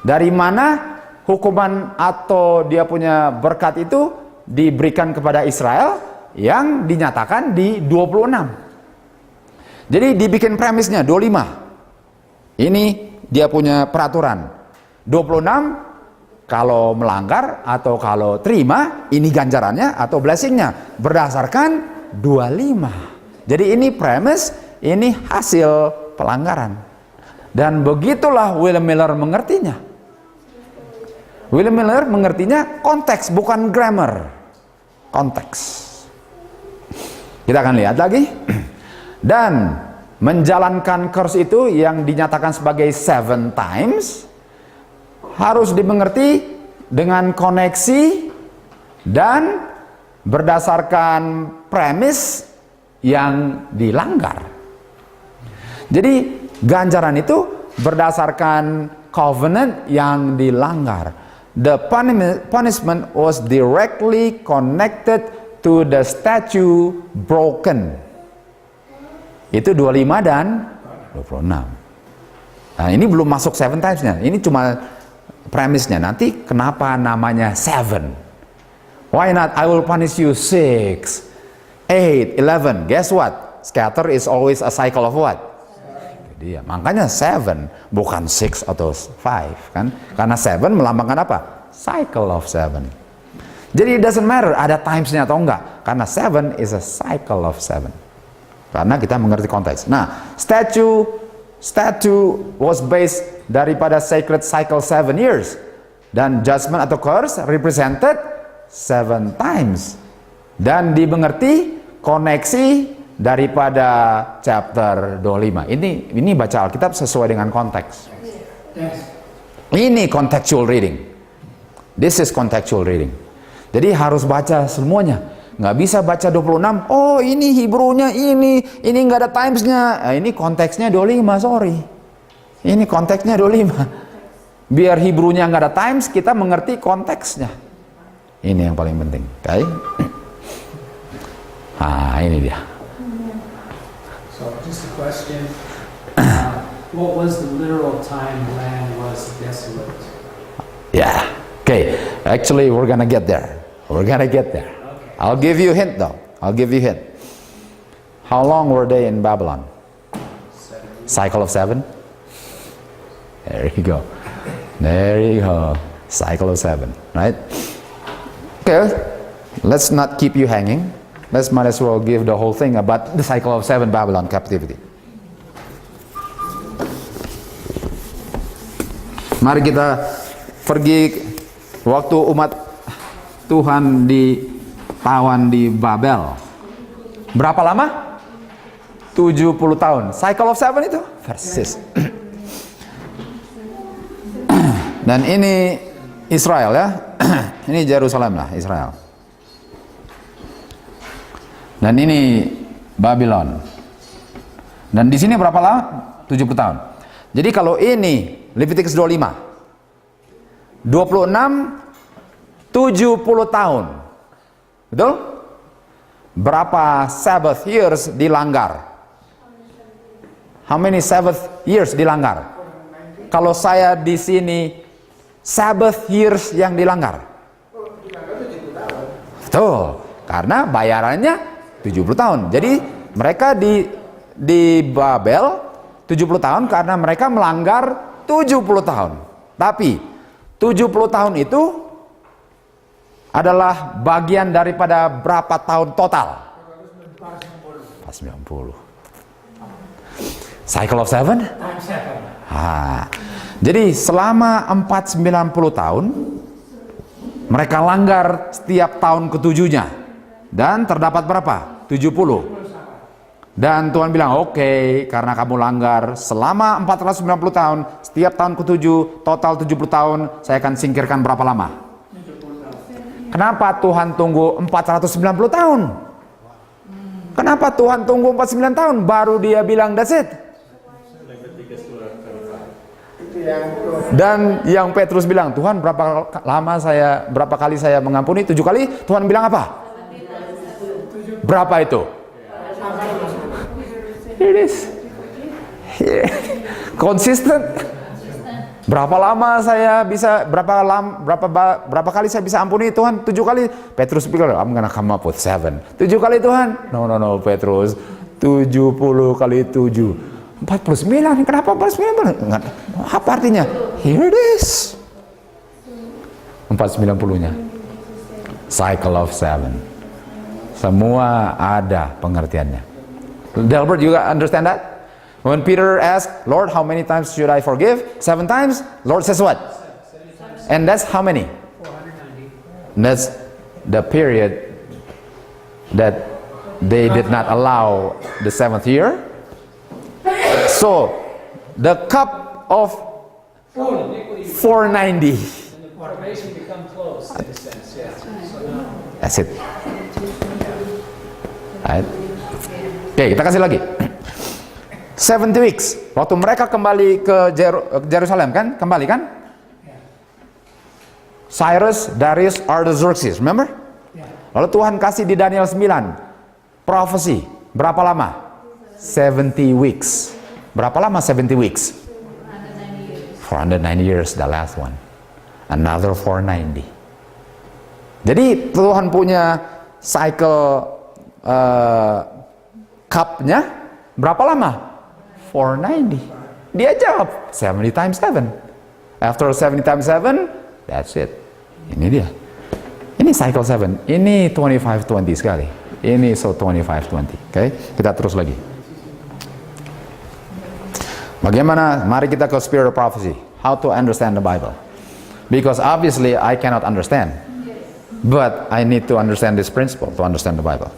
dari mana hukuman atau dia punya berkat itu diberikan kepada Israel yang dinyatakan di 26. Jadi dibikin premisnya 25. Ini dia punya peraturan. 26 kalau melanggar atau kalau terima, ini ganjarannya atau blessingnya berdasarkan 25. Jadi ini premis, ini hasil pelanggaran. Dan begitulah William Miller mengertinya. William Miller mengertinya konteks, bukan grammar. Konteks. Kita akan lihat lagi. Dan menjalankan curse itu yang dinyatakan sebagai 7 times harus dimengerti dengan koneksi dan berdasarkan premis yang dilanggar. Jadi ganjaran itu berdasarkan covenant yang dilanggar. The punishment was directly connected to the statute broken. Itu 25 dan 26. Nah, ini belum masuk 7 times-nya. Ini cuma premisnya. Nanti kenapa namanya 7? Why not I will punish you 6, 8, 11. Guess what? Scatter is always a cycle of what? Dia, makanya 7 bukan 6 atau 5 kan? Karena 7 melambangkan apa? Cycle of 7. Jadi it doesn't matter ada times-nya atau enggak, karena 7 is a cycle of 7. Karena kita mengerti konteks. Nah, statue was based daripada sacred cycle 7 years, dan judgment atau curse represented 7 times, dan dimengerti koneksi daripada chapter 25. Ini baca Alkitab sesuai dengan konteks. Ini contextual reading. This is contextual reading. Jadi harus baca semuanya. nggak bisa baca 26. Oh ini Hebrew-nya ini nggak ada times-nya. Ini konteksnya 25, sorry. Ini konteksnya 25. Biar Hebrew-nya nggak ada times, kita mengerti konteksnya. Ini yang paling penting, oke? Ini dia. So just a question. What was the literal time the land was desolate? Yeah. Okay. Actually, we're gonna get there. Okay. I'll give you a hint, though. How long were they in Babylon? 7 years. Cycle of 7. There you go. Cycle of 7, right? Okay. Let's not keep you hanging. Might as well give the whole thing about the cycle of 7 Babylon captivity. Mari kita pergi waktu umat Tuhan ditawan di Babel. Berapa lama? 70 tahun. Cycle of 7 itu versus. Dan ini Israel ya. Ini Yerusalem lah, Israel. Dan ini Babylon. Dan di sini berapa lama? 70 tahun. Jadi kalau ini Leviticus 25, 26, 70 tahun. Betul? Berapa Sabbath years dilanggar? How many Sabbath years dilanggar? Kalau saya di sini, Sabbath years yang dilanggar. Betul. Karena bayarannya 70 tahun. Jadi mereka di Babel 70 tahun karena mereka melanggar 70 tahun. Tapi 70 tahun itu adalah bagian daripada berapa tahun total? 490. Cycle of 7? Jadi selama 490 tahun mereka langgar setiap tahun ketujuhnya. Dan terdapat berapa? 70. Dan Tuhan bilang, oke, karena kamu langgar selama 490 tahun, setiap tahun ke-7, total 70 tahun, saya akan singkirkan berapa lama? Kenapa Tuhan tunggu 490 tahun? Kenapa Tuhan tunggu 49 tahun? Baru dia bilang, that's it. Dan yang Petrus bilang, Tuhan berapa kali saya mengampuni? 7 kali? Tuhan bilang apa? Berapa itu? It is konsisten. Berapa lama saya bisa berapa kali saya bisa ampuni Tuhan? 7 kali. Petrus pikir, I'm gonna come up with 7. 7 kali Tuhan? No Petrus. 70 kali 7. 49. Kenapa 49? Apa artinya? Here it is. 490-nya. Cycle of 7. Semua ada pengertiannya. Delbert, you understand that? When Peter asked, Lord, how many times should I forgive? 7 times. Lord says what? And that's how many? 490. That's the period that they did not allow the 7th year. So, the cup of 490. And the formation become close in a sense, yeah. So no. That's it. Right? Oke, kita kasih lagi. 70 weeks. Waktu mereka kembali ke Jerusalem kan? Kembali kan? Cyrus, Darius, Artaxerxes, remember? Lalu Tuhan kasih di Daniel 9 prophecy. Berapa lama? 70 weeks. Berapa lama 70 weeks? 490 years, the last one. Another 490. Jadi Tuhan punya cycle cup-nya berapa lama? 490. Dia jawab 70 times 7. After 70 times 7, that's it. Ini dia. Ini cycle 7. Ini 25-20 sekali. Ini 25-20. Oke, kita terus lagi. Bagaimana? Mari kita ke spirit of prophecy. How to understand the Bible. Because obviously I cannot understand. But I need to understand this principle to understand the Bible.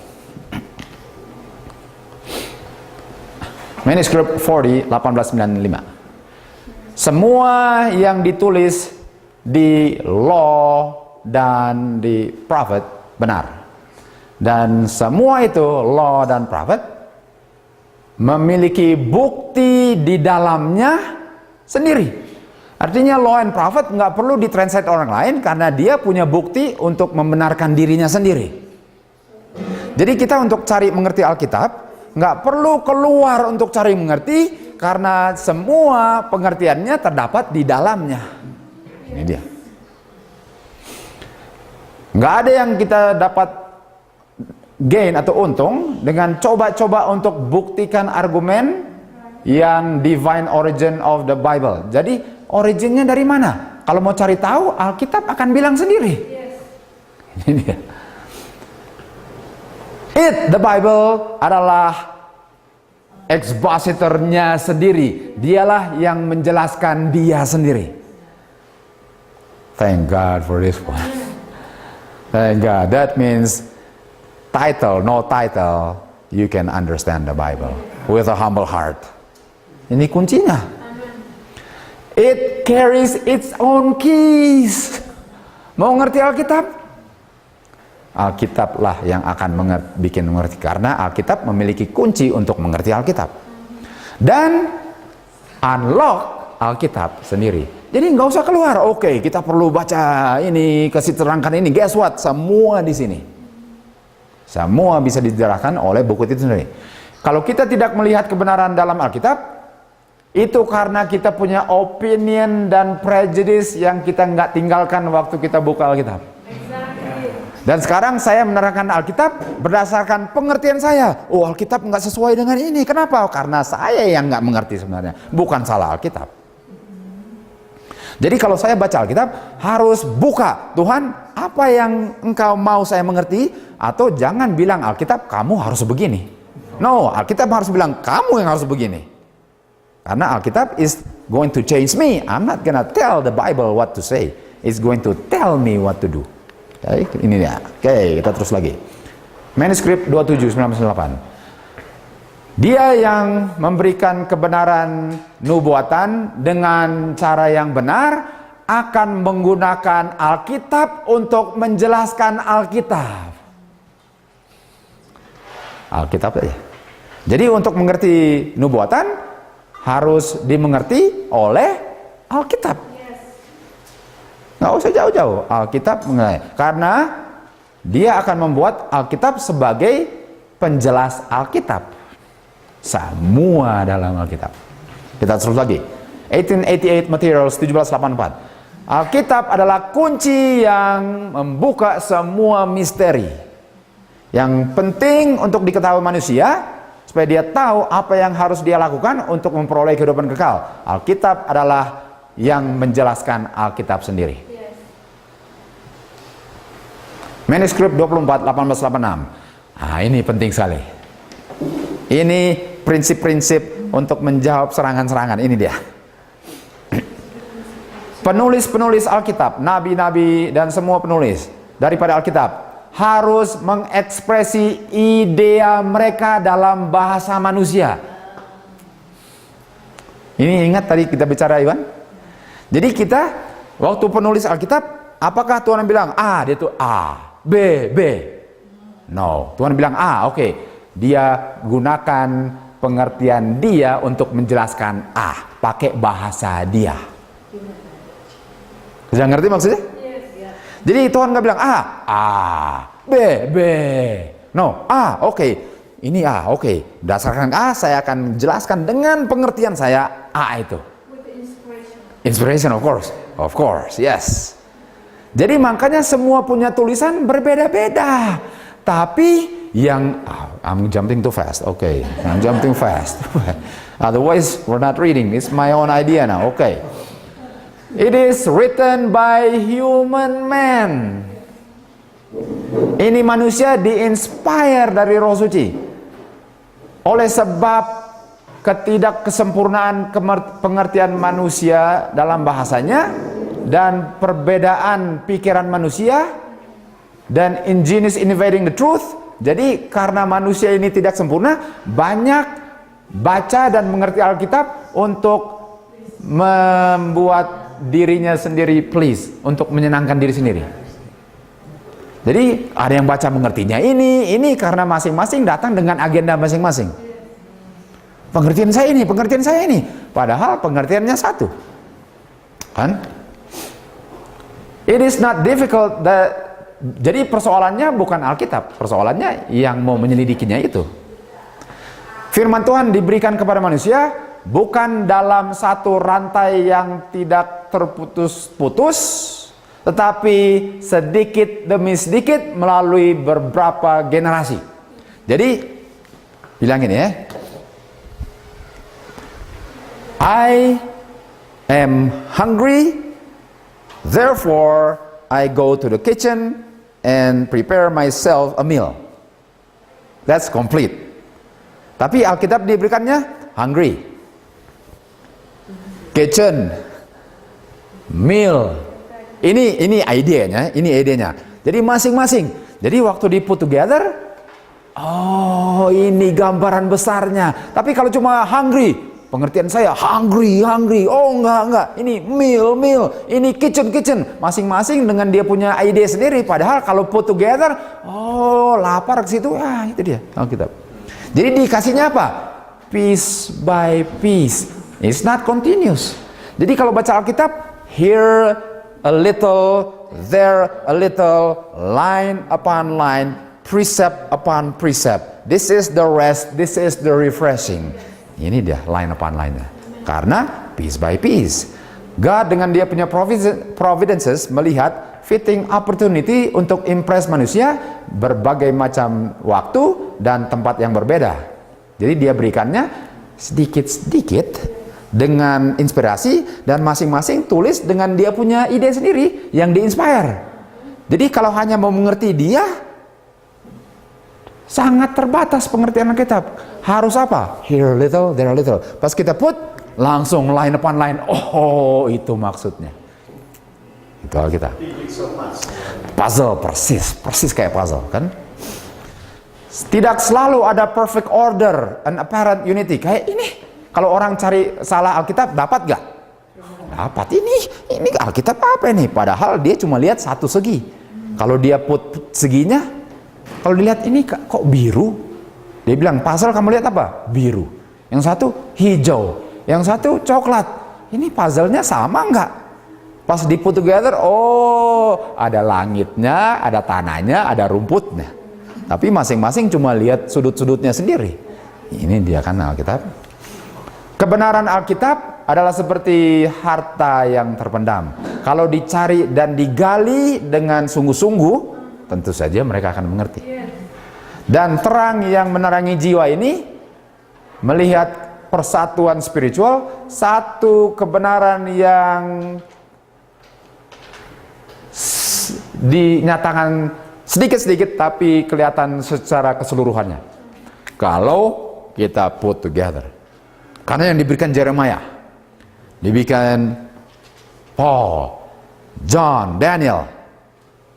Manuscript 40, 1895. Semua yang ditulis di law dan di prophet benar. Dan semua itu, law dan prophet, memiliki bukti di dalamnya sendiri. Artinya law and prophet nggak perlu ditranslate orang lain karena dia punya bukti untuk membenarkan dirinya sendiri. Jadi kita untuk cari mengerti Alkitab, nggak perlu keluar untuk cari mengerti karena semua pengertiannya terdapat di dalamnya. Ini dia. Nggak ada yang kita dapat gain atau untung dengan coba-coba untuk buktikan argumen yang divine origin of the Bible. Jadi originnya dari mana? Kalau mau cari tahu, Alkitab akan bilang sendiri. Ini dia. The Bible adalah expositornya sendiri. Dialah yang menjelaskan dia sendiri. Thank God for this one. Thank God. That means title, no title, you can understand the Bible with a humble heart. Ini kuncinya. It carries its own keys. Mau ngerti Alkitab? Alkitablah yang akan bikin mengerti. Karena Alkitab memiliki kunci untuk mengerti Alkitab. Dan unlock Alkitab sendiri. Jadi nggak usah keluar. Oke, kita perlu baca ini, kasih terangkan ini. Guess what? Semua di sini. Semua bisa dijelaskan oleh buku itu sendiri. Kalau kita tidak melihat kebenaran dalam Alkitab, itu karena kita punya opinion dan prejudice yang kita nggak tinggalkan waktu kita buka Alkitab. Dan sekarang saya menerangkan Alkitab berdasarkan pengertian saya. Oh, Alkitab nggak sesuai dengan ini. Kenapa? Karena saya yang nggak mengerti sebenarnya. Bukan salah Alkitab. Jadi kalau saya baca Alkitab, harus buka. Tuhan, apa yang engkau mau saya mengerti? Atau jangan bilang Alkitab, kamu harus begini. No, Alkitab harus bilang, kamu yang harus begini. Karena Alkitab is going to change me. I'm not gonna tell the Bible what to say. It's going to tell me what to do. Oke, ini dia. Oke, kita terus lagi. Manuskrip 2798. Dia yang memberikan kebenaran nubuatan dengan cara yang benar akan menggunakan Alkitab untuk menjelaskan Alkitab. Alkitab aja. Jadi untuk mengerti nubuatan harus dimengerti oleh Alkitab. Nggak usah jauh-jauh, Alkitab mengenai. Karena dia akan membuat Alkitab sebagai penjelas Alkitab. Semua dalam Alkitab. Kita terus lagi. 1888 Materials 1784. Alkitab adalah kunci yang membuka semua misteri. Yang penting untuk diketahui manusia, supaya dia tahu apa yang harus dia lakukan untuk memperoleh kehidupan kekal. Alkitab adalah yang menjelaskan Alkitab sendiri. Manuskrip 24 1886. Nah, ini penting sekali. Ini prinsip-prinsip untuk menjawab serangan-serangan. Ini dia. Penulis-penulis Alkitab, nabi-nabi dan semua penulis daripada Alkitab harus mengekspresi idea mereka dalam bahasa manusia. Ini ingat tadi kita bicara, Iwan? Jadi kita waktu penulis Alkitab, apakah Tuhan bilang A, dia tuh A, B, B? No, Tuhan bilang A, oke. Dia gunakan pengertian dia untuk menjelaskan A, pakai bahasa dia. Bisa ngerti maksudnya? Jadi Tuhan nggak bilang A, B, B. No, A, oke. Ini A, oke. Berdasarkan A, saya akan menjelaskan dengan pengertian saya A itu. Inspiration, of course, yes. Jadi makanya semua punya tulisan berbeda-beda. Tapi yang I'm jumping too fast. Okay, I'm jumping fast. Otherwise, we're not reading. It's my own idea now. Okay. It is written by human man. Ini manusia diinspire dari Roh Suci. Oleh sebab ketidakkesempurnaan pengertian manusia dalam bahasanya dan perbedaan pikiran manusia dan ingenious invading the truth. Jadi karena manusia ini tidak sempurna, banyak baca dan mengerti Alkitab untuk membuat dirinya sendiri please, untuk menyenangkan diri sendiri. Jadi ada yang baca mengertinya ini karena masing-masing datang dengan agenda masing-masing. Pengertian saya ini. Padahal pengertiannya satu. Kan? It is not difficult. Jadi persoalannya bukan Alkitab. Persoalannya yang mau menyelidikinya itu. Firman Tuhan diberikan kepada manusia bukan dalam satu rantai yang tidak terputus-putus, tetapi sedikit demi sedikit melalui beberapa generasi. Jadi bilang ini ya, I am hungry, therefore I go to the kitchen and prepare myself a meal. That's complete. Tapi Alkitab diberikannya hungry, kitchen, meal. Ini idenya. Jadi masing-masing. Jadi waktu di put together, oh ini gambaran besarnya. Tapi kalau cuma hungry, pengertian saya hungry. Oh enggak. Ini meal. Ini kitchen. Masing-masing dengan dia punya ide sendiri. Padahal kalau put together, oh lapar ke situ. Ah itu dia Alkitab. Jadi dikasihnya apa? Piece by piece. It's not continuous. Jadi kalau baca Alkitab, here a little, there a little, line upon line, precept upon precept. This is the rest, this is the refreshing. Ini dia line upon line-nya. Karena piece by piece. God dengan dia punya providences melihat fitting opportunity untuk impress manusia berbagai macam waktu dan tempat yang berbeda. Jadi dia berikannya sedikit-sedikit dengan inspirasi, dan masing-masing tulis dengan dia punya ide sendiri yang di-inspire. Jadi kalau hanya mau mengerti dia, sangat terbatas pengertian Alkitab. Harus apa? Here a little, there a little. Pas kita put, langsung line upon line. Oh, itu maksudnya. Itu Alkitab. Puzzle, persis kayak puzzle, kan? Tidak selalu ada perfect order and apparent unity. Kayak ini. Kalau orang cari salah Alkitab, dapat gak? Dapat. Ini Alkitab apa ini? Padahal dia cuma lihat satu segi. Kalau dia put seginya, kalau dilihat ini kok biru? Dia bilang, puzzle kamu lihat apa? Biru. Yang satu hijau. Yang satu coklat. Ini puzzle-nya sama nggak? Pas di put together, oh ada langitnya, ada tanahnya, ada rumputnya. Tapi masing-masing cuma lihat sudut-sudutnya sendiri. Ini dia kan Alkitab. Kebenaran Alkitab adalah seperti harta yang terpendam. Kalau dicari dan digali dengan sungguh-sungguh, tentu saja mereka akan mengerti. Dan terang yang menerangi jiwa ini, melihat persatuan spiritual, satu kebenaran yang dinyatakan sedikit-sedikit tapi kelihatan secara keseluruhannya. Kalau kita put together. Karena yang diberikan Jeremiah, diberikan Paul, John, Daniel.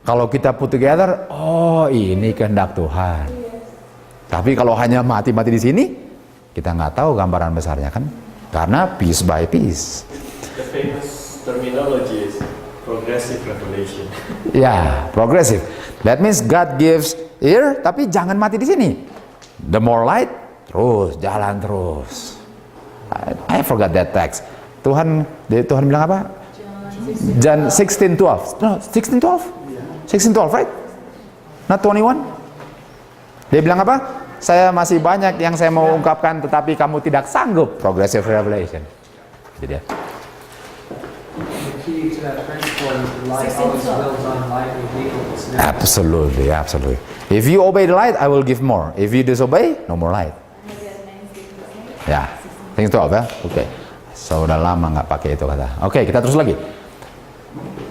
Kalau kita put together, oh ini kehendak Tuhan. Tapi kalau hanya mati-mati di sini, kita nggak tahu gambaran besarnya kan? Karena piece by piece. The famous terminology is progressive revelation. Ya, progressive. That means God gives ear, tapi jangan mati di sini. The more light, terus jalan terus. I forgot that text. Tuhan bilang apa? John 16:12. No, 16:12. 16:12, right? Not 21. Dia bilang apa? Saya masih banyak yang saya mau ungkapkan, tetapi kamu tidak sanggup. Progressive revelation. Jadi ya. The key to that principle is light always builds on light with equals. Absolutely. If you obey the light, I will give more. If you disobey, no more light. Ya, 16:12 ya. Oke. So udah lama nggak pakai itu kata. Oke, kita terus lagi.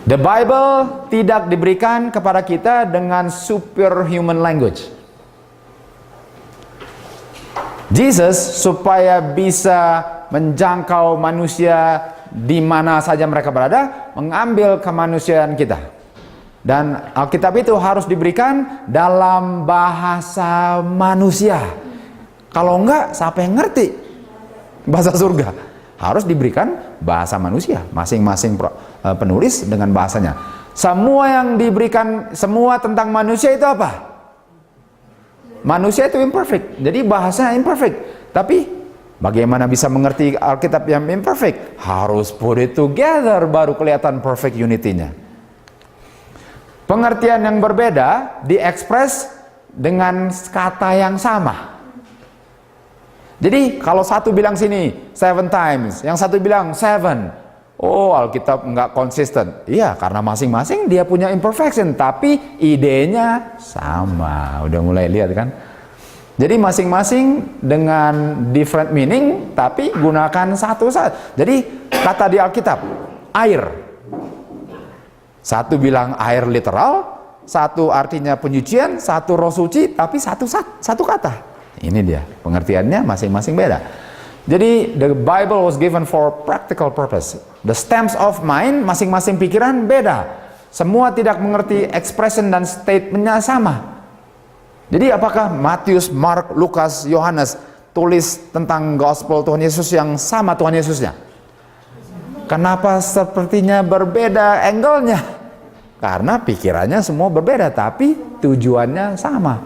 The Bible tidak diberikan kepada kita dengan superhuman language. Jesus supaya bisa menjangkau manusia di mana saja mereka berada, mengambil kemanusiaan kita. Dan Alkitab itu harus diberikan dalam bahasa manusia. Kalau enggak, siapa yang ngerti bahasa surga? Harus diberikan bahasa manusia, masing-masing penulis dengan bahasanya. Semua yang diberikan, semua tentang manusia itu apa? Manusia itu imperfect. Jadi bahasanya imperfect. Tapi bagaimana bisa mengerti Alkitab yang imperfect? Harus put it together baru kelihatan perfect unity-nya. Pengertian yang berbeda diekspres dengan kata yang sama. Jadi kalau satu bilang sini 7 times, yang satu bilang 7. Oh, Alkitab nggak konsisten. Iya, karena masing-masing dia punya imperfection, tapi idenya sama. Udah mulai lihat kan? Jadi masing-masing dengan different meaning, tapi gunakan satu saja. Jadi kata di Alkitab, air. Satu bilang air literal, satu artinya penyucian, satu roh suci, tapi satu kata. Ini dia, pengertiannya masing-masing beda. Jadi the Bible was given for practical purpose. The stems of mind, masing-masing pikiran beda. Semua tidak mengerti expression dan statementnya sama. Jadi apakah Matius, Mark, Lukas, Yohanes tulis tentang gospel Tuhan Yesus yang sama Tuhan Yesusnya? Kenapa sepertinya berbeda angle-nya? Karena pikirannya semua berbeda, tapi tujuannya sama.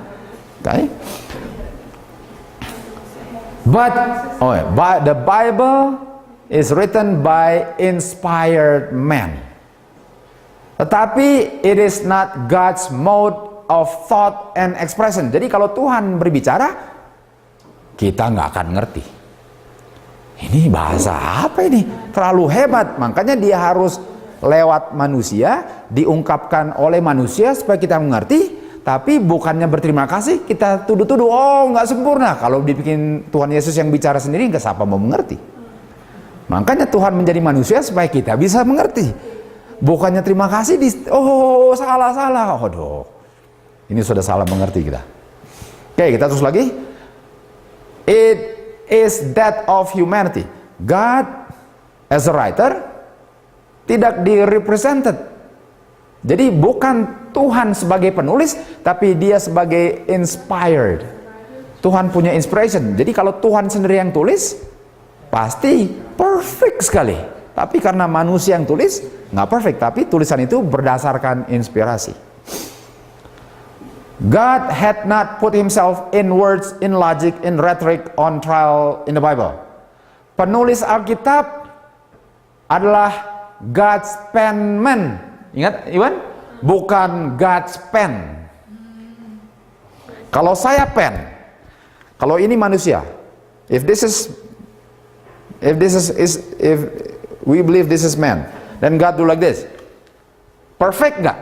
Okay? But the Bible is written by inspired men. Tetapi it is not God's mode of thought and expression. Jadi kalau Tuhan berbicara, kita nggak akan ngerti. Ini bahasa apa ini? Terlalu hebat, makanya dia harus lewat manusia, diungkapkan oleh manusia supaya kita mengerti. Tapi bukannya berterima kasih, kita tuduh-tuduh, oh nggak sempurna. Kalau dibikin Tuhan Yesus yang bicara sendiri, nggak siapa mau mengerti. Makanya Tuhan menjadi manusia supaya kita bisa mengerti. Bukannya terima kasih, oh salah. Aduh, ini sudah salah mengerti kita. Oke, kita terus lagi. It is that of humanity. God as a writer tidak direpresented. Jadi bukan Tuhan sebagai penulis, tapi dia sebagai inspired. Tuhan punya inspiration. Jadi kalau Tuhan sendiri yang tulis, pasti perfect sekali. Tapi karena manusia yang tulis, nggak perfect. Tapi tulisan itu berdasarkan inspirasi. God had not put himself in words, in logic, in rhetoric, on trial in the Bible. Penulis Alkitab adalah God's penman. Ingat, Iwan? Bukan God's pen. Kalau saya pen, kalau ini manusia, if we believe this is man, then God do like this. Perfect nggak?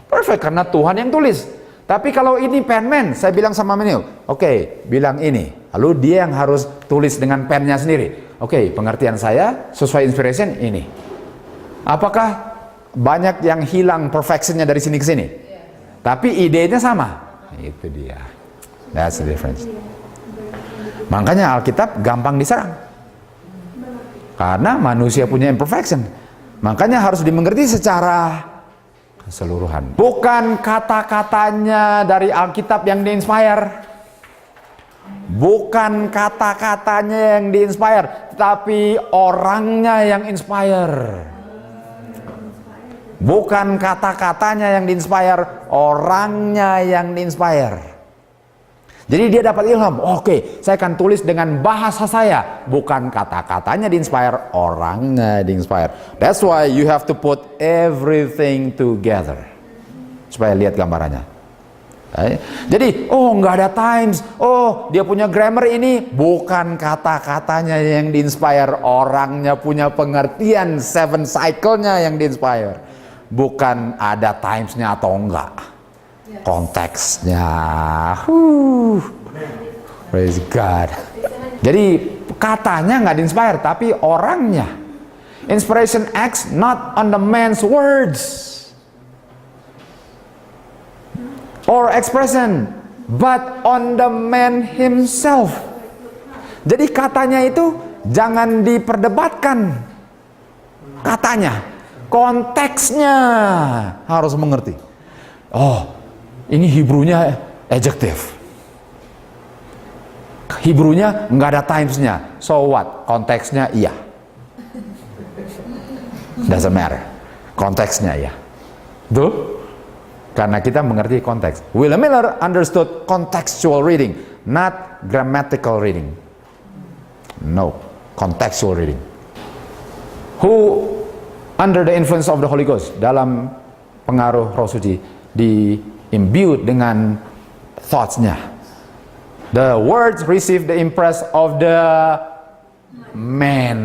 Perfect karena Tuhan yang tulis. Tapi kalau ini penman, saya bilang sama Menil, oke, bilang ini. Lalu dia yang harus tulis dengan pennya sendiri. Oke, pengertian saya sesuai inspiration ini. Apakah banyak yang hilang perfectionnya dari sini ke sini? Tapi idenya sama. Itu dia. That's the difference. Makanya Alkitab gampang diserang. Karena manusia punya imperfection. Makanya harus dimengerti secara keseluruhan. Bukan kata-katanya dari Alkitab yang diinspire. Bukan kata-katanya yang diinspire, tapi orangnya yang inspire. Bukan kata-katanya yang diinspire, orangnya yang diinspire. Jadi dia dapat ilham, oke, saya akan tulis dengan bahasa saya. Bukan kata-katanya diinspire, orangnya diinspire. That's why you have to put everything together. Supaya lihat gambarannya. Jadi, nggak ada times. Oh, dia punya grammar ini. Bukan kata-katanya yang diinspire, orangnya punya pengertian 7 cycle-nya yang diinspire. Bukan ada times-nya atau enggak. Konteksnya. Praise God. Jadi katanya nggak diinspire, tapi orangnya. Inspiration acts not on the man's words or expression, but on the man himself. Jadi katanya itu jangan diperdebatkan. Katanya, konteksnya harus mengerti. Oh, ini Hebrew-nya adjective. Hebrew-nya nggak ada times-nya. So what? Konteksnya iya. Doesn't matter. Konteksnya iya. Betul? Karena kita mengerti konteks. William Miller understood contextual reading, not grammatical reading. No, contextual reading. Who under the influence of the Holy Ghost, dalam pengaruh Roh Suci, di-imbued dengan thoughts-nya. The words receive the impress of the man.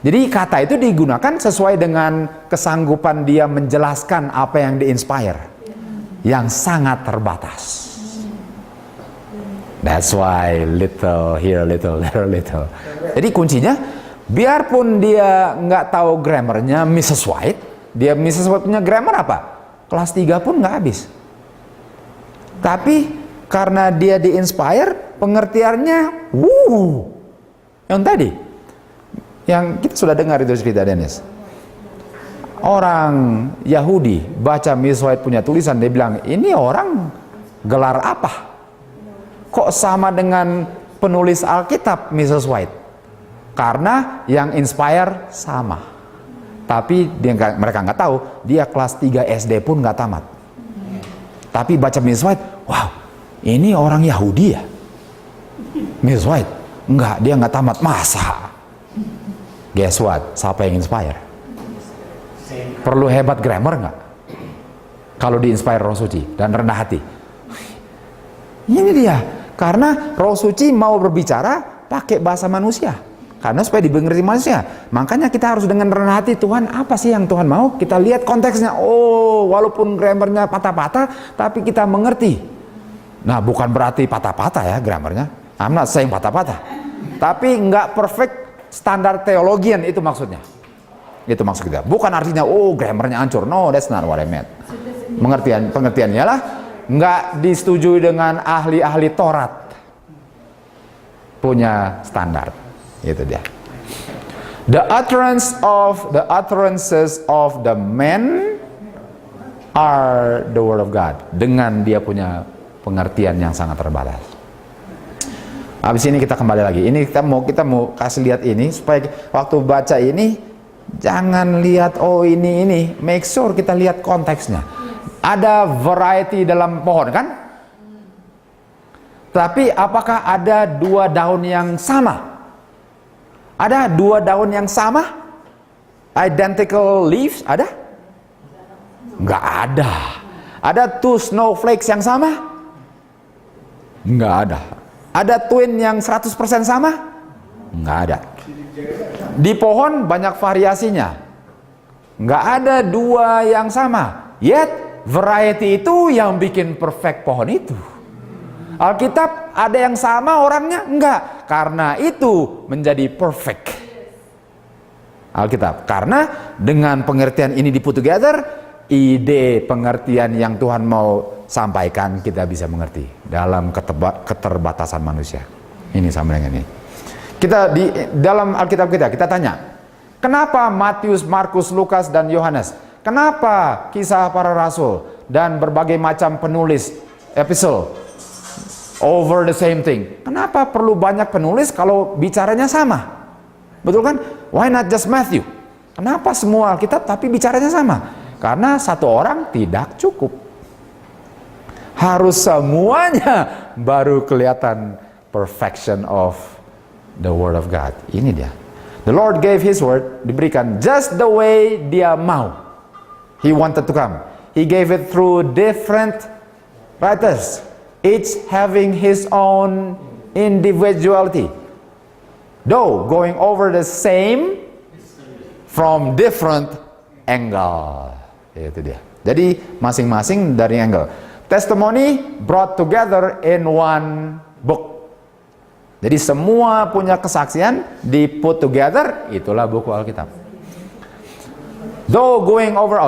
Jadi kata itu digunakan sesuai dengan kesanggupan dia menjelaskan apa yang di-inspire, yang sangat terbatas. That's why little here, little there, little. Jadi kuncinya, biarpun dia nggak tahu grammarnya Mrs. White, dia Mrs. White punya grammar apa? Kelas 3 pun nggak habis. Tapi karena dia di-inspire, pengertiannya, yang tadi, yang kita sudah dengar itu cerita Dennis. Orang Yahudi baca Mrs. White punya tulisan, dia bilang, ini orang gelar apa? Kok sama dengan penulis Alkitab Mrs. White? Karena yang inspire sama. Tapi mereka nggak tahu, dia kelas 3 SD pun nggak tamat. Tapi baca Mrs. White, wow, ini orang Yahudi ya? Mrs. White? Enggak, dia nggak tamat. Masa? Guess what? Siapa yang inspire? Perlu hebat grammar nggak? Kalau di-inspire Roh Suci dan rendah hati. Ini dia. Karena Roh Suci mau berbicara pakai bahasa manusia. Karena supaya dimengerti manusia. Makanya kita harus dengan rendah hati, Tuhan apa sih yang Tuhan mau? Kita lihat konteksnya. Oh, walaupun grammarnya patah-patah, tapi kita mengerti. Nah, bukan berarti patah-patah ya grammarnya. I'm not saying patah-patah. Tapi nggak perfect standar teologian, itu maksudnya. Itu maksud kita. Bukan artinya, oh grammarnya hancur. No, that's not what I meant. Pengertiannya lah, nggak disetujui dengan ahli-ahli Taurat punya standar. Itu dia. The utterances of the men are the word of God. Dengan dia punya pengertian yang sangat terbatas. Habis ini kita kembali lagi. Ini kita mau kasih lihat ini supaya waktu baca ini jangan lihat oh ini. Make sure kita lihat konteksnya. Ada variety dalam pohon kan? Tapi apakah ada 2 daun yang sama? Ada 2 daun yang sama? Identical leaves ada? Nggak ada. Ada 2 snowflakes yang sama? Nggak ada. Ada twin yang 100% sama? Nggak ada. Di pohon banyak variasinya. Nggak ada 2 yang sama. Yet variety itu yang bikin perfect pohon itu. Alkitab ada yang sama orangnya? Enggak. Karena itu menjadi perfect Alkitab. Karena dengan pengertian ini di put together, ide pengertian yang Tuhan mau sampaikan kita bisa mengerti dalam keterbatasan manusia. Ini sama dengan ini. Kita di dalam Alkitab kita tanya, kenapa Matius, Markus, Lukas dan Yohanes? Kenapa kisah para rasul dan berbagai macam penulis episode over the same thing? Kenapa perlu banyak penulis kalau bicaranya sama? Betul kan? Why not just Matthew? Kenapa semua Alkitab tapi bicaranya sama? Karena satu orang tidak cukup. Harus semuanya baru kelihatan perfection of the word of God. Ini dia. The Lord gave His word, diberikan just the way dia mau. He wanted to come. He gave it through different writers, each having his own individuality, though going over the same from different angle. Itu dia. Jadi masing-masing dari angle. Testimony brought together in one book. Jadi semua punya kesaksian di put together, itulah buku Alkitab. Though going over,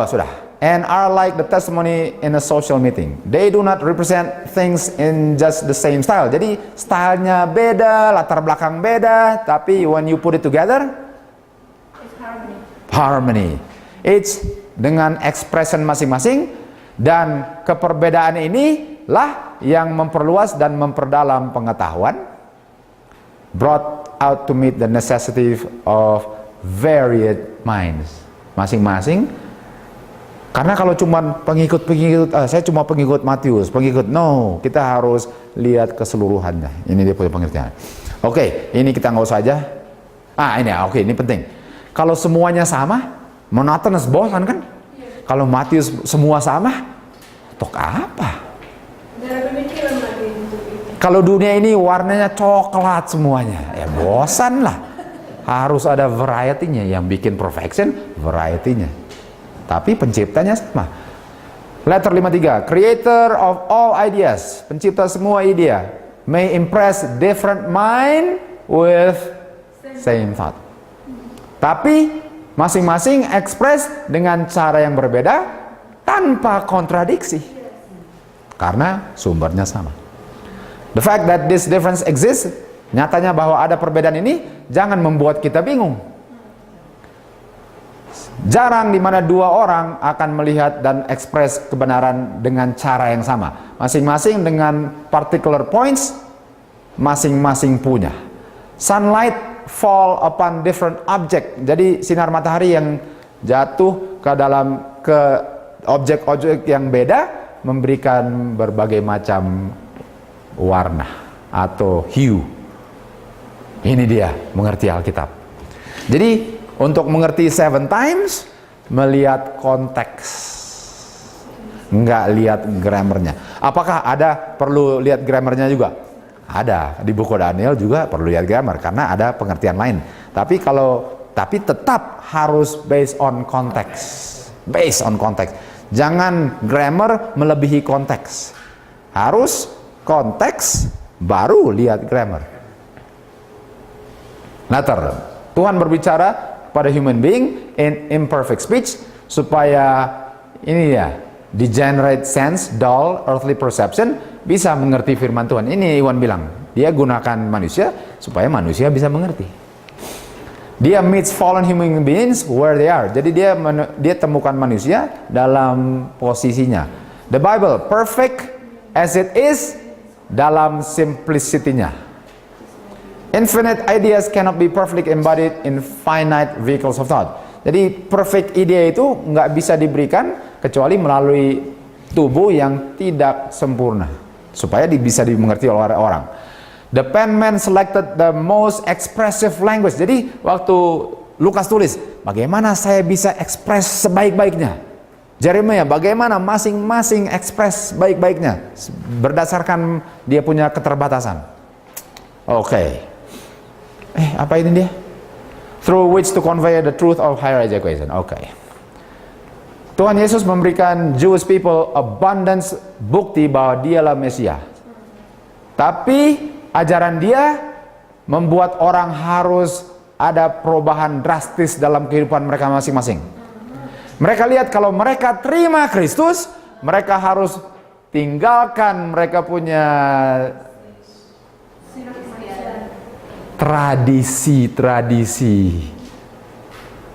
and are like the testimony in a social meeting. They do not represent things in just the same style. Jadi stylenya beda, latar belakang beda, tapi when you put it together, it's harmony. It's dengan expression masing-masing, dan keperbedaan ini lah yang memperluas dan memperdalam pengetahuan, brought out to meet the necessity of varied minds. Masing-masing Karena kalau cuman pengikut-pengikut, saya cuma pengikut Matius, no, kita harus lihat keseluruhannya. Ini dia punya pengertian. Oke, ini kita nggak usah aja. Ini penting. Kalau semuanya sama, monotonous, bosan kan? Kalau Matius semua sama, untuk apa? Kalau dunia ini warnanya coklat semuanya, ya bosan lah. Harus ada variety-nya, yang bikin perfection, variety-nya. Tapi penciptanya sama. Letter 53, creator of all ideas, pencipta semua ide, may impress different mind with same thought. Tapi masing-masing express dengan cara yang berbeda tanpa kontradiksi. Karena sumbernya sama. The fact that this difference exists, nyatanya bahwa ada perbedaan ini jangan membuat kita bingung. Jarang di mana dua orang akan melihat dan ekspres kebenaran dengan cara yang sama. Masing-masing dengan particular points, masing-masing punya. Sunlight fall upon different object. Jadi sinar matahari yang jatuh ke dalam objek-objek yang beda memberikan berbagai macam warna atau hue. Ini dia mengerti Alkitab. Jadi untuk mengerti 7 times, melihat konteks, nggak lihat grammarnya. Apakah ada perlu lihat grammarnya juga? Ada, di buku Daniel juga perlu lihat grammar karena ada pengertian lain. Tapi tetap harus based on konteks. Based on konteks. Jangan grammar melebihi konteks. Harus konteks baru lihat grammar. Later, Tuhan berbicara pada human being in imperfect speech supaya ini ya, degenerate sense, dull earthly perception bisa mengerti firman Tuhan. Ini Iwan bilang, dia gunakan manusia supaya manusia bisa mengerti. Dia meets fallen human beings where they are. Jadi dia temukan manusia dalam posisinya. The Bible perfect as it is dalam simplicity-nya. Infinite ideas cannot be perfectly embodied in finite vehicles of thought. Jadi perfect ide itu nggak bisa diberikan kecuali melalui tubuh yang tidak sempurna supaya bisa dimengerti oleh orang. The penman selected the most expressive language. Jadi waktu Lukas tulis, bagaimana saya bisa ekspres sebaik-baiknya? Jeremia, bagaimana masing-masing ekspres baik-baiknya berdasarkan dia punya keterbatasan. Oke. Apa ini dia? Through which to convey the truth of higher education. Oke. Tuhan Yesus memberikan Jewish people abundance bukti bahwa dialah Mesia. Tapi ajaran dia membuat orang harus ada perubahan drastis dalam kehidupan mereka masing-masing. Mereka lihat kalau mereka terima Kristus, mereka harus tinggalkan mereka punya tradisi,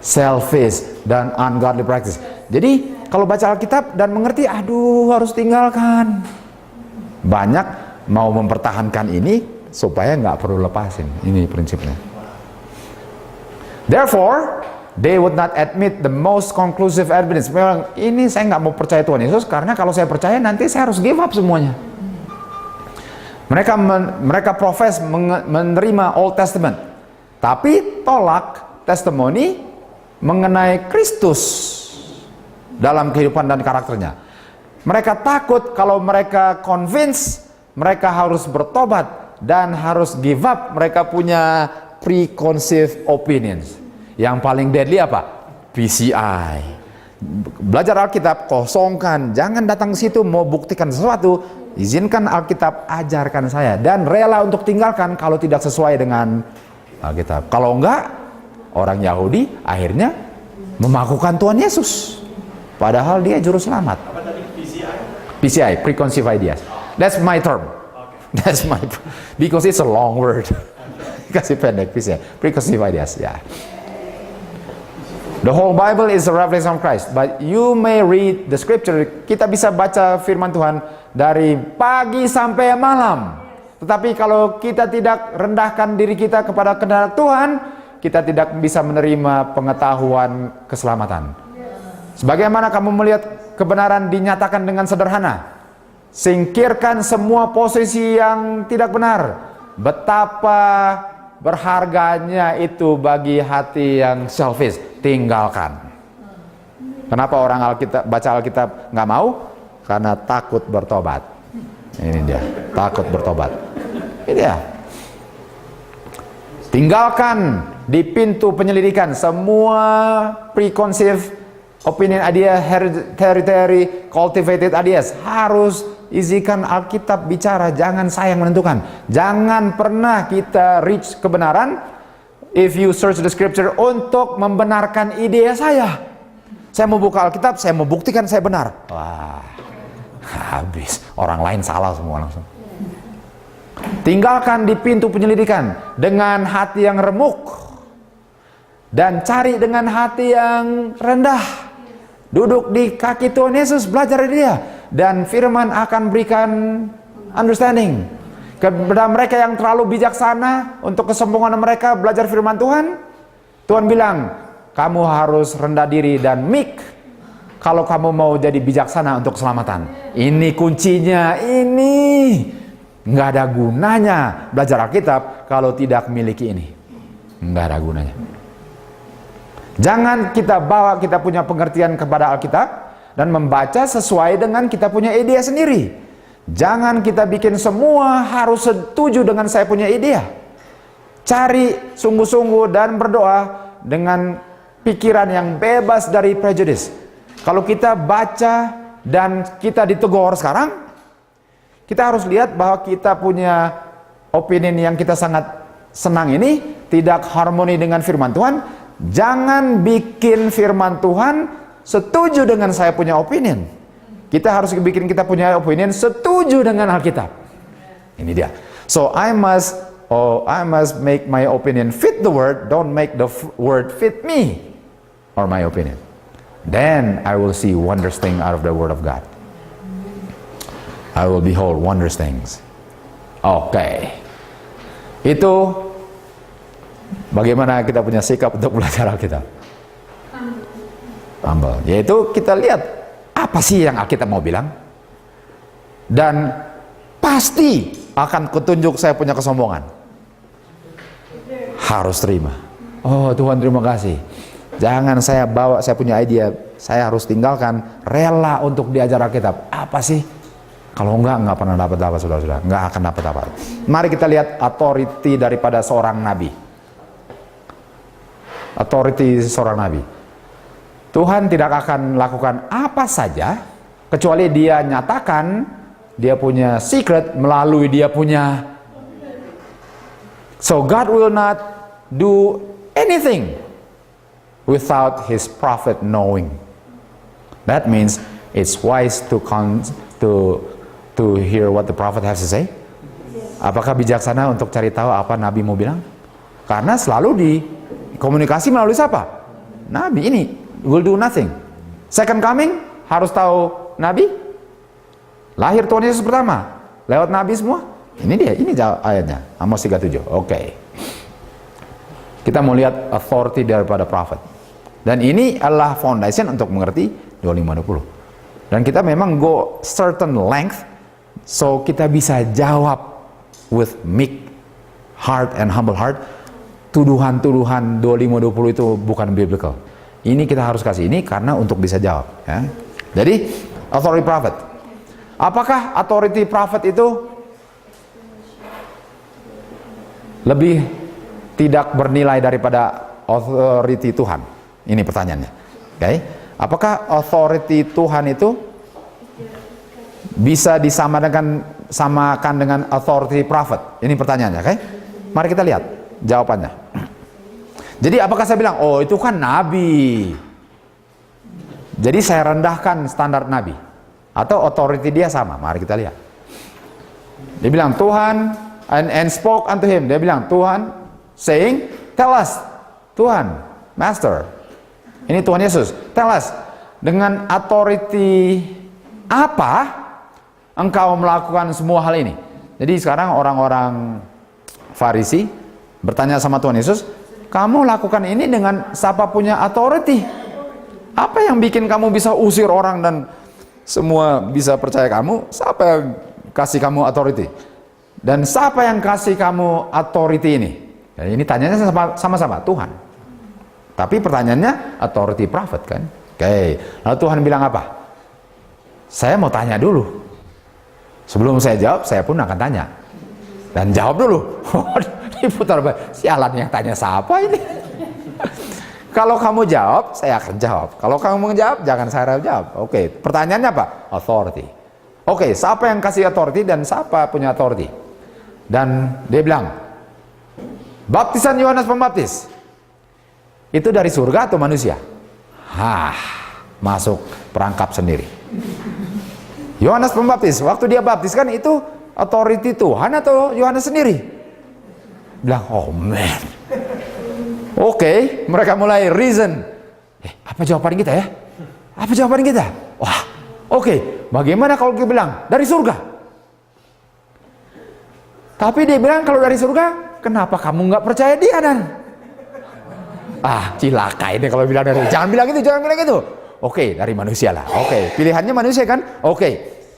selfish dan ungodly practice. Jadi kalau baca Alkitab dan mengerti, harus tinggalkan. Banyak mau mempertahankan ini supaya nggak perlu lepasin. Ini prinsipnya. Therefore, they would not admit the most conclusive evidence. Memang ini saya nggak mau percaya Tuhan Yesus karena kalau saya percaya nanti saya harus give up semuanya. Mereka profes menerima Old Testament, tapi tolak testimoni mengenai Kristus dalam kehidupan dan karakternya. Mereka takut kalau mereka convince, mereka harus bertobat dan harus give up. Mereka punya preconceived opinions. Yang paling deadly apa? PCI. Belajar Alkitab, kosongkan. Jangan datang ke situ mau buktikan sesuatu. Izinkan Alkitab ajarkan saya. Dan rela untuk tinggalkan kalau tidak sesuai dengan Alkitab. Kalau enggak, orang Yahudi akhirnya memakukan Tuhan Yesus. Padahal dia juru selamat. Apa tadi? PCI? PCI, preconceived ideas. That's my term. That's my, because it's a long word. Kasih pendek, PCI, preconceived ideas. Ya. The whole Bible is a revelation of Christ, but you may read the scripture. Kita bisa baca firman Tuhan dari pagi sampai malam. Tetapi kalau kita tidak rendahkan diri kita kepada kehendak Tuhan, kita tidak bisa menerima pengetahuan keselamatan. Sebagaimana kamu melihat kebenaran dinyatakan dengan sederhana, singkirkan semua posisi yang tidak benar. Betapa berharganya itu bagi hati yang selfish. Tinggalkan. Kenapa orang baca Alkitab nggak mau? Karena takut bertobat. Ini dia, takut bertobat. Ini dia. Tinggalkan di pintu penyelidikan semua preconceived opinion, idea, hereditary, cultivated ideas. Harus izinkan Alkitab bicara, jangan saya yang menentukan. Jangan pernah kita reach kebenaran if you search the scripture untuk membenarkan ide saya. Saya mau buka Alkitab, saya mau buktikan saya benar. Wah, habis. Orang lain salah semua langsung. Tinggalkan di pintu penyelidikan dengan hati yang remuk dan cari dengan hati yang rendah. Duduk di kaki Tuhan Yesus, belajar dari Dia, dan firman akan berikan understanding. Kepada mereka yang terlalu bijaksana untuk kesombongan mereka belajar firman Tuhan, Tuhan bilang, kamu harus rendah diri dan meek kalau kamu mau jadi bijaksana untuk keselamatan. Ini kuncinya, ini. Nggak ada gunanya belajar Alkitab kalau tidak memiliki ini. Nggak ada gunanya. Jangan kita bawa kita punya pengertian kepada Alkitab dan membaca sesuai dengan kita punya ide sendiri. Jangan kita bikin semua harus setuju dengan saya punya ide. Cari sungguh-sungguh dan berdoa dengan pikiran yang bebas dari prejudice. Kalau kita baca dan kita ditegur sekarang, kita harus lihat bahwa kita punya opini yang kita sangat senang ini tidak harmoni dengan firman Tuhan. Jangan bikin firman Tuhan setuju dengan saya punya opini. Kita harus bikin kita punya opini setuju dengan Alkitab. Ini dia. So I must make my opinion fit the word, don't make the word fit me or my opinion. Then I will see wondrous things out of the word of God. I will behold wondrous things. Oke. Itu bagaimana kita punya sikap untuk belajar Alkitab. Humble. Yaitu kita lihat apa sih yang Alkitab mau bilang. Dan pasti akan kutunjuk saya punya kesombongan. Harus terima. Oh Tuhan, terima kasih. Jangan saya bawa saya punya ide, saya harus tinggalkan, rela untuk diajar Alkitab. Apa sih? Kalau nggak pernah dapat apa, saudara-saudara. Nggak akan dapat apa. Mari kita lihat authority daripada seorang nabi. Authority seorang nabi. Tuhan tidak akan lakukan apa saja kecuali Dia nyatakan Dia punya secret melalui Dia punya. So God will not do anything without His prophet knowing. That means it's wise to hear what the prophet has to say. Apakah bijaksana untuk cari tahu apa Nabi mau bilang? Karena selalu dikomunikasi melalui siapa? Nabi. Ini will do nothing. Second coming harus tahu Nabi. Lahir Tuhan Yesus pertama lewat Nabi semua. Ini dia, ini ayatnya Amos 3:7. Oke. Kita mau lihat authority daripada prophet. Dan ini adalah foundation untuk mengerti 25-20. Dan kita memang go certain length, so kita bisa jawab with meek heart and humble heart. Tuduhan-tuduhan 25-20 itu bukan biblical. Ini kita harus kasih ini karena untuk bisa jawab. Ya. Jadi authority prophet. Apakah authority prophet itu lebih tidak bernilai daripada authority Tuhan? Ini pertanyaannya. Oke. Apakah authority Tuhan itu bisa disamakan dengan authority prophet? Ini pertanyaannya, oke? Mari kita lihat jawabannya. Jadi apakah saya bilang, oh itu kan nabi, jadi saya rendahkan standar nabi, atau authority dia sama? Mari kita lihat. Dia bilang Tuhan and spoke unto him. Dia bilang Tuhan saying, tell us, Tuhan, Master. Ini Tuhan Yesus. Tell us, dengan authority apa engkau melakukan semua hal ini? Jadi sekarang orang-orang Farisi bertanya sama Tuhan Yesus, kamu lakukan ini dengan siapa punya authority? Apa yang bikin kamu bisa usir orang dan semua bisa percaya kamu? Siapa yang kasih kamu authority? Dan siapa yang kasih kamu authority ini? Ya, ini tanyanya sama-sama Tuhan. Tapi pertanyaannya authority prophet kan? Oke, lalu Tuhan bilang apa? Saya mau tanya dulu. Sebelum saya jawab, saya pun akan tanya. Dan jawab dulu. Diputar balik. Sialan yang tanya siapa ini? Kalau kamu jawab, saya akan jawab. Kalau kamu jawab, jangan saya jawab. Oke, pertanyaannya apa? Authority. Oke, siapa yang kasih authority dan siapa punya authority? Dan dia bilang, baptisan Yohanes Pembaptis itu dari surga atau manusia? Masuk perangkap sendiri. Yohanes Pembaptis, waktu dia baptiskan itu authority Tuhan atau Yohanes sendiri? Bilang, oh man. Oke, mereka mulai reason. Apa jawaban kita ya? Apa jawaban kita? Wah, oke. Bagaimana kalau kita bilang dari surga? Tapi dia bilang kalau dari surga, kenapa kamu nggak percaya dia dan? Cilaka ini kalau bilang dari. Jangan bilang itu, jangan bilang itu. Oke, dari manusia lah. Oke, pilihannya manusia kan? Oke.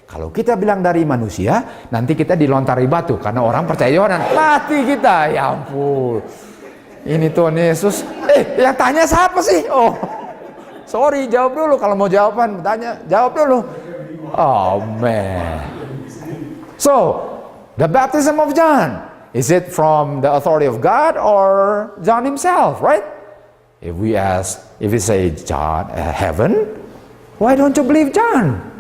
Kalau kita bilang dari manusia, nanti kita dilontari batu karena orang percaya Yohanes. Mati kita, ya ampun. Ini Tuhan Yesus. Yang tanya siapa sih? Oh, sorry, jawab dulu. Kalau mau jawaban, tanya, jawab dulu. Oh man. So, the baptism of John, is it from the authority of God or John himself, right? If we say John, heaven, why don't you believe John?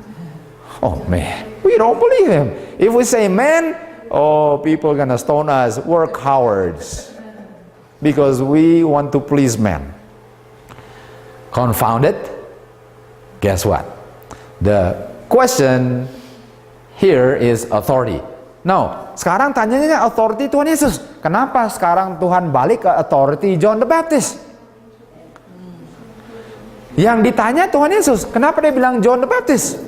Oh man, we don't believe him. If we say man, oh, people are gonna stone us. We're cowards. Because we want to please men. Confounded? Guess what? The question here is authority. Now, sekarang tanyanya authority Tuhan Yesus. Kenapa sekarang Tuhan balik ke authority John the Baptist? Yang ditanya Tuhan Yesus. Kenapa dia bilang John the Baptist?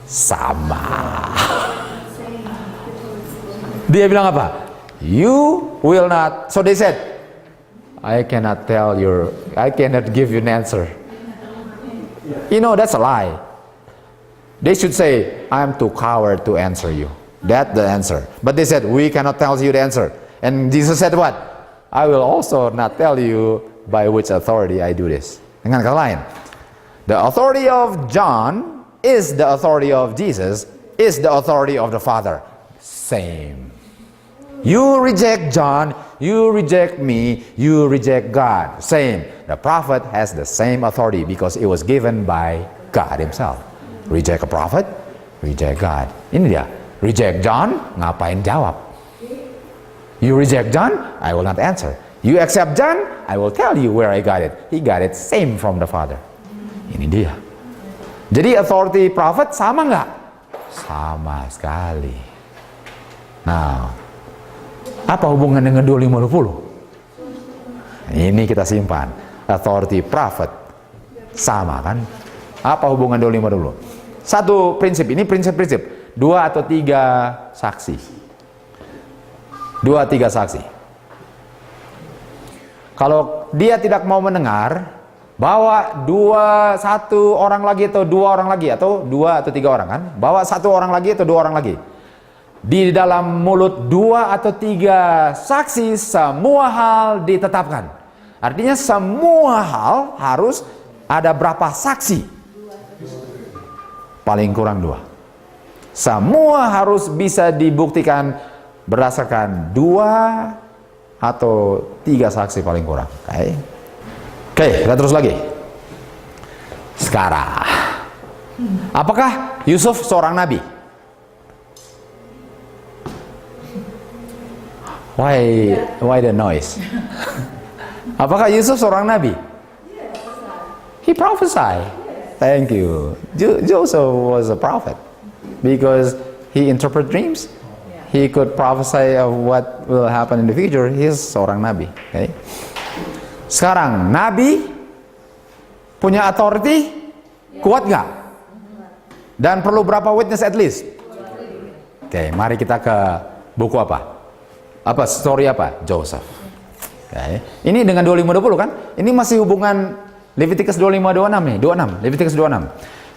Sama. Dia bilang apa? You will not. So they said, I cannot give you an answer. You know, that's a lie. They should say, I'm too coward to answer you. That's the answer. But they said, we cannot tell you the answer. And Jesus said what? I will also not tell you by which authority I do this. Dengan kata lain, the authority of John is the authority of Jesus, is the authority of the Father. Same. You reject John, you reject me, you reject God. Same. The prophet has the same authority because it was given by God himself. Reject a prophet, reject God. Ini dia. Reject John, ngapain jawab? You reject John, I will not answer. You accept John, I will tell you where I got it. He got it same from the Father. Ini dia. Jadi authority prophet sama nggak? Sama sekali. Nah, apa hubungan dengan 25-20? Ini kita simpan. Authority prophet sama kan? Apa hubungan 25-20? Satu prinsip, ini prinsip-prinsip. 2 atau 3 saksi. 2, 3 saksi. Kalau dia tidak mau mendengar, bawa 1 orang lagi atau 2 orang lagi atau 2 atau 3 orang kan? Bawa 1 orang lagi atau 2 orang lagi. Di dalam mulut 2 atau 3 saksi semua hal ditetapkan. Artinya semua hal harus ada berapa saksi? Paling kurang 2. Semua harus bisa dibuktikan berdasarkan 2 atau 3 saksi paling kurang. Oke, kita terus lagi. Sekarang, apakah Yusuf seorang nabi? Why the noise? Apakah Yusuf seorang nabi? He prophesied. Thank you. Joseph was a prophet because he interpret dreams. He could prophesy of what will happen in the future. He is seorang nabi. Okay. Sekarang nabi punya authority kuat nggak? Dan perlu berapa witness at least? Oke, mari kita ke buku apa? Story apa? Joseph. Okay. Ini dengan 25-20 kan? Ini masih hubungan Leviticus 25-26 nih, 26, Leviticus 26.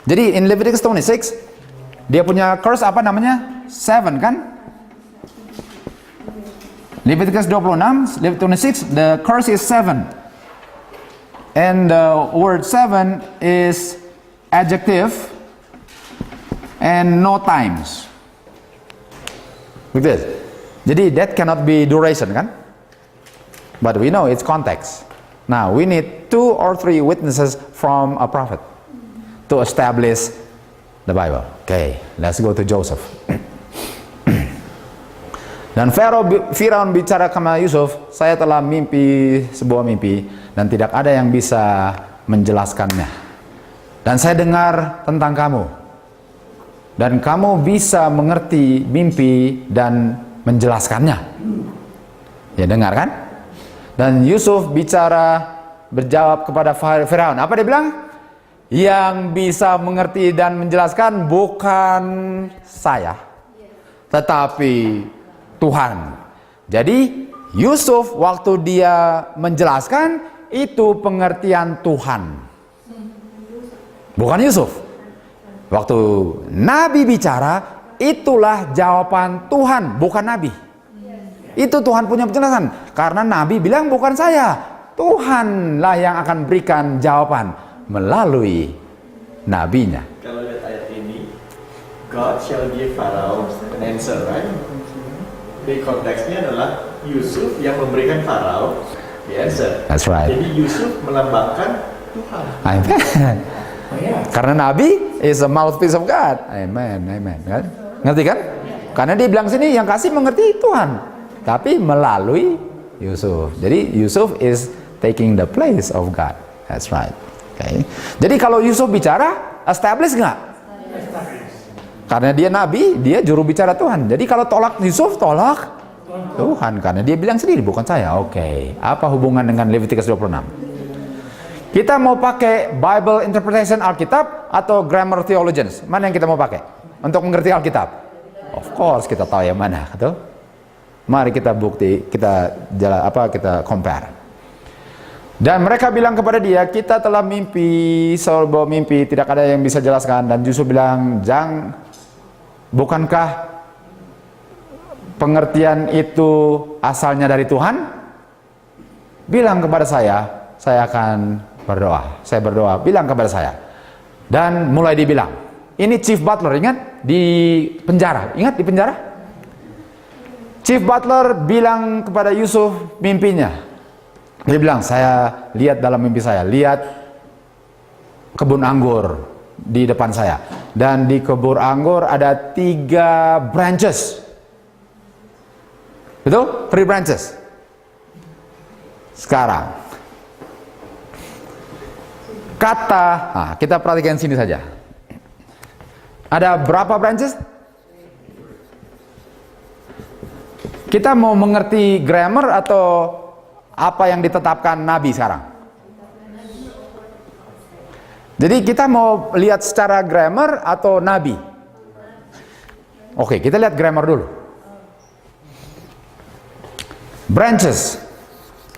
Jadi in Leviticus 26, dia punya curse apa namanya? 7 kan? Leviticus 26, Leviticus 26, the curse is 7. And the word 7 is adjective and no times. Begitu. Jadi that cannot be duration kan? But we know it's context. Now we need 2 or 3 witnesses from a prophet to establish the Bible. Okay, let's go to Joseph. Dan Firaun bicara kepada Yusuf, saya telah mimpi sebuah mimpi dan tidak ada yang bisa menjelaskannya. Dan saya dengar tentang kamu. Dan kamu bisa mengerti mimpi dan menjelaskannya. Ya dengar kan? Dan Yusuf berjawab kepada Firaun. Apa dia bilang? Yang bisa mengerti dan menjelaskan bukan saya, tetapi Tuhan. Jadi Yusuf waktu dia menjelaskan itu pengertian Tuhan, bukan Yusuf. Waktu Nabi bicara itulah jawaban Tuhan, bukan Nabi. Itu Tuhan punya penjelasan. Karena Nabi bilang bukan saya, Tuhanlah yang akan berikan jawaban melalui nabinya. Kalau lihat ayat ini, God shall give Pharaoh an answer, right? Di konteksnya adalah Yusuf yang memberikan Pharaoh the answer. That's right. Jadi Yusuf melambangkan Tuhan. Amen. Karena Nabi is a mouthpiece of God. Amen, amen. Kan? Ngerti kan? Karena dia bilang sini yang kasih mengerti Tuhan, tapi melalui Yusuf. Jadi Yusuf is taking the place of God. That's right. Okay. Jadi kalau Yusuf bicara, establish nggak? Karena dia nabi, dia juru bicara Tuhan. Jadi kalau tolak Yusuf, tolak Tuhan. Karena dia bilang sendiri, bukan saya. Oke. Apa hubungan dengan Leviticus 26? Kita mau pakai Bible Interpretation Alkitab atau Grammar Theologians? Mana yang kita mau pakai untuk mengerti Alkitab? Of course kita tahu yang mana, betul? Mari kita bukti, kita compare. Dan mereka bilang kepada dia, kita telah mimpi, sebuah mimpi, tidak ada yang bisa jelaskan. Dan Yusuf bilang, bukankah pengertian itu asalnya dari Tuhan? Bilang kepada saya akan berdoa. Saya berdoa, bilang kepada saya. Dan mulai dibilang, ini Chief Butler, ingat? Di penjara, ingat di penjara? Chief Butler bilang kepada Yusuf mimpinya. Dia bilang, saya lihat dalam mimpi saya, lihat kebun anggur di depan saya. Dan di kebun anggur ada 3 branches. Betul? 3 branches. Sekarang, kita perhatikan sini saja. Ada berapa branches? Kita mau mengerti grammar atau apa yang ditetapkan Nabi sekarang? Jadi kita mau lihat secara grammar atau Nabi? Oke, kita lihat grammar dulu. Branches.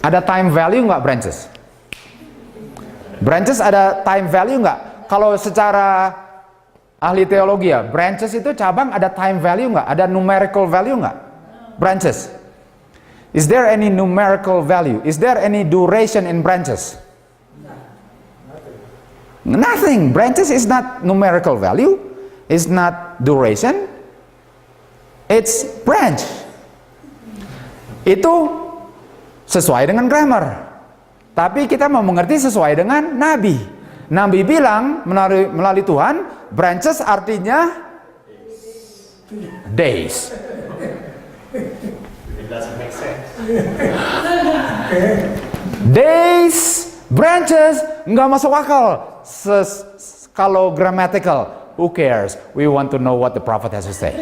Ada time value nggak branches? Branches ada time value nggak? Kalau secara ahli teologi ya, branches itu cabang ada time value nggak? Ada numerical value nggak? Branches. Is there any numerical value? Is there any duration in branches? Nothing. Branches is not numerical value. It's not duration. It's branch. Itu sesuai dengan grammar. Tapi kita mau mengerti sesuai dengan Nabi. Nabi bilang melalui Tuhan, branches artinya days. It doesn't make sense. Days, branches, nggak masuk akal. Kalau grammatical, who cares? We want to know what the prophet has to say.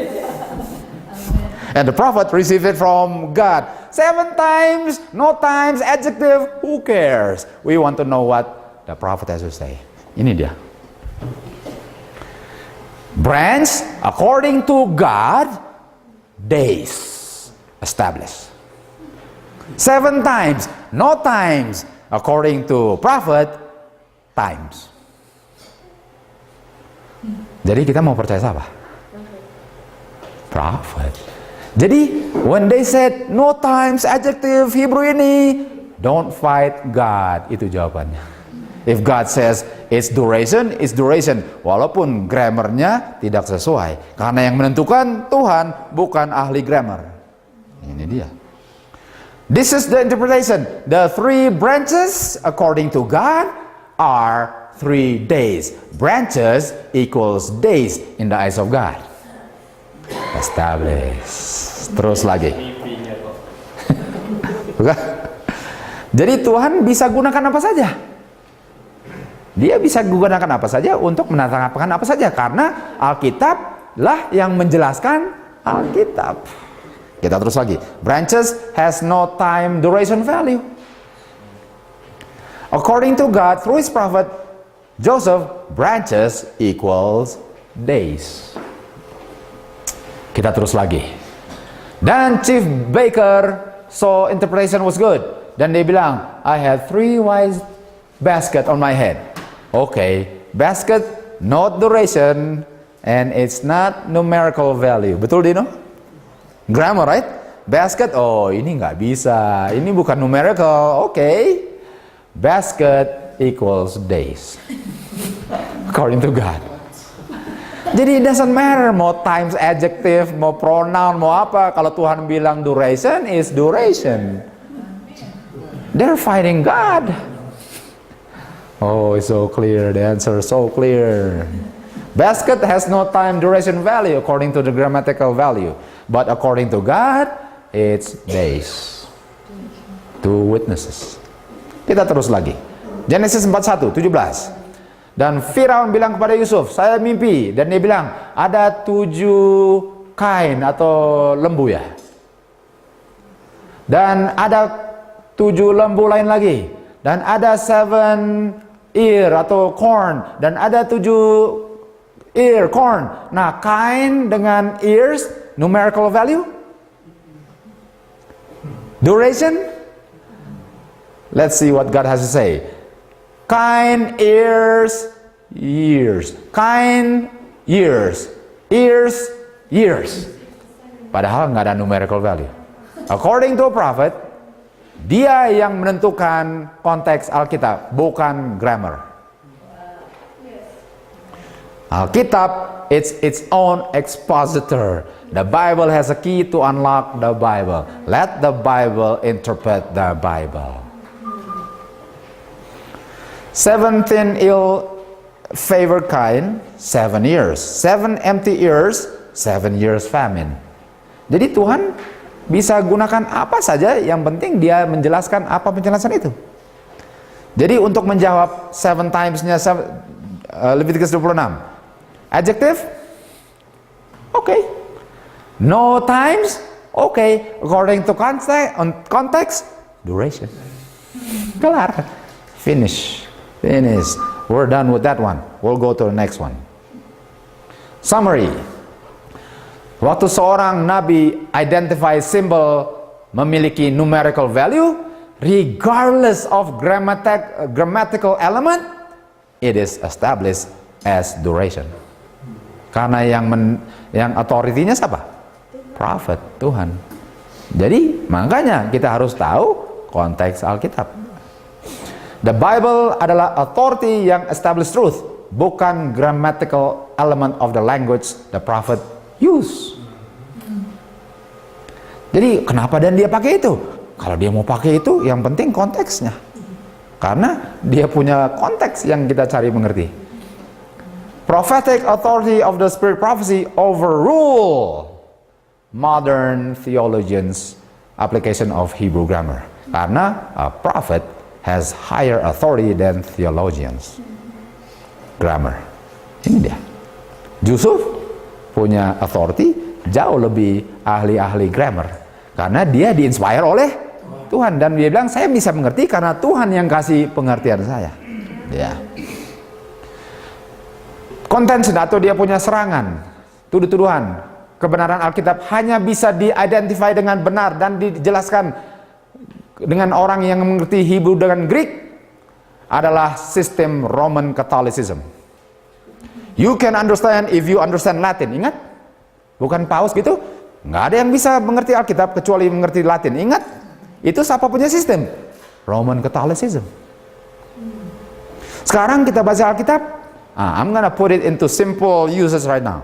And the prophet received it from God. 7 times, no times, adjective, who cares? We want to know what the prophet has to say. Ini dia. Branch, according to God, days. Established. 7 times, no times, according to prophet, times. Jadi kita mau percaya siapa? Prophet. Jadi when they said no times adjective Hebrew ini, don't fight God. Itu jawabannya. If God says it's duration, it's duration. Walaupun grammarnya tidak sesuai. Karena yang menentukan Tuhan, bukan ahli grammar. Ini dia. This is the interpretation. The 3 branches according to God are 3 days. Branches equals days in the eyes of God. Establish. Terus lagi. Mimpinya kok. Bukan? Jadi Tuhan bisa gunakan apa saja. Dia bisa gunakan apa saja untuk menatangkan apa saja. Karena Alkitab lah yang menjelaskan Alkitab. Kita terus lagi. Branches has no time duration value. According to God, through his prophet Joseph, branches equals days. Kita terus lagi. Dan chief baker saw interpretation was good. Dan dia bilang, I had 3 wise basket on my head. Okay, basket not duration and it's not numerical value. Betul Dino? Grammar, right? Basket, oh ini nggak bisa. Ini bukan numerical. Okay. Basket equals days. According to God. Jadi it doesn't matter mau times adjective, mau pronoun, mau apa. Kalau Tuhan bilang duration is duration. They're fighting God. Oh, it's so clear. The answer is so clear. Basket has no time duration value according to the grammatical value. But according to God, it's days. 2 witnesses. Kita terus lagi. Genesis 41, 17. Dan Firaun bilang kepada Yusuf, saya mimpi. Dan dia bilang, ada 7 kain atau lembu ya. Dan ada 7 lembu lain lagi. Dan ada 7 ear atau corn. Dan ada 7 ear, corn. Nah, kain dengan ears, numerical value? Duration? Let's see what God has to say. Kain, ears, years. Kain, years. Ears, years. Padahal nggak ada numerical value. According to a prophet, dia yang menentukan konteks Alkitab, bukan grammar. Alkitab, it's its own expositor. The Bible has a key to unlock the Bible. Let the Bible interpret the Bible. 17 ill-favored kind, 7 years. 7 empty ears, 7 years famine. Jadi Tuhan bisa gunakan apa saja, yang penting dia menjelaskan apa penjelasan itu. Jadi untuk menjawab 7 times-nya Leviticus 26. Adjective? Okay. No times? Okay. According to context, duration. Kelar. Finish. We're done with that one. We'll go to the next one. Summary. Waktu seorang nabi identify symbol memiliki numerical value, regardless of grammatical element, it is established as duration. Karena yang authority-nya siapa? Prophet, Tuhan. Jadi makanya kita harus tahu konteks Alkitab. The Bible adalah authority yang establish truth, bukan grammatical element of the language the prophet use. Jadi kenapa dan dia pakai itu? Kalau dia mau pakai itu, yang penting konteksnya. Karena dia punya konteks yang kita cari mengerti. Prophetic authority of the spirit prophecy overrule modern theologians application of Hebrew grammar. Karena a prophet has higher authority than theologians. Grammar. Ini dia. Yusuf punya authority jauh lebih ahli-ahli grammar. Karena dia diinspire oleh Tuhan. Dan dia bilang, saya bisa mengerti karena Tuhan yang kasih pengertian saya. Ya. Contention atau dia punya serangan, tuduh-tuduhan, kebenaran Alkitab hanya bisa di-identify dengan benar dan dijelaskan dengan orang yang mengerti Hebrew dengan Greek adalah sistem Roman Catholicism. You can understand if you understand Latin. Ingat? Bukan Paus gitu? Nggak ada yang bisa mengerti Alkitab kecuali mengerti Latin. Ingat? Itu siapa punya sistem? Roman Catholicism. Sekarang kita baca Alkitab. I'm gonna put it into simple uses right now.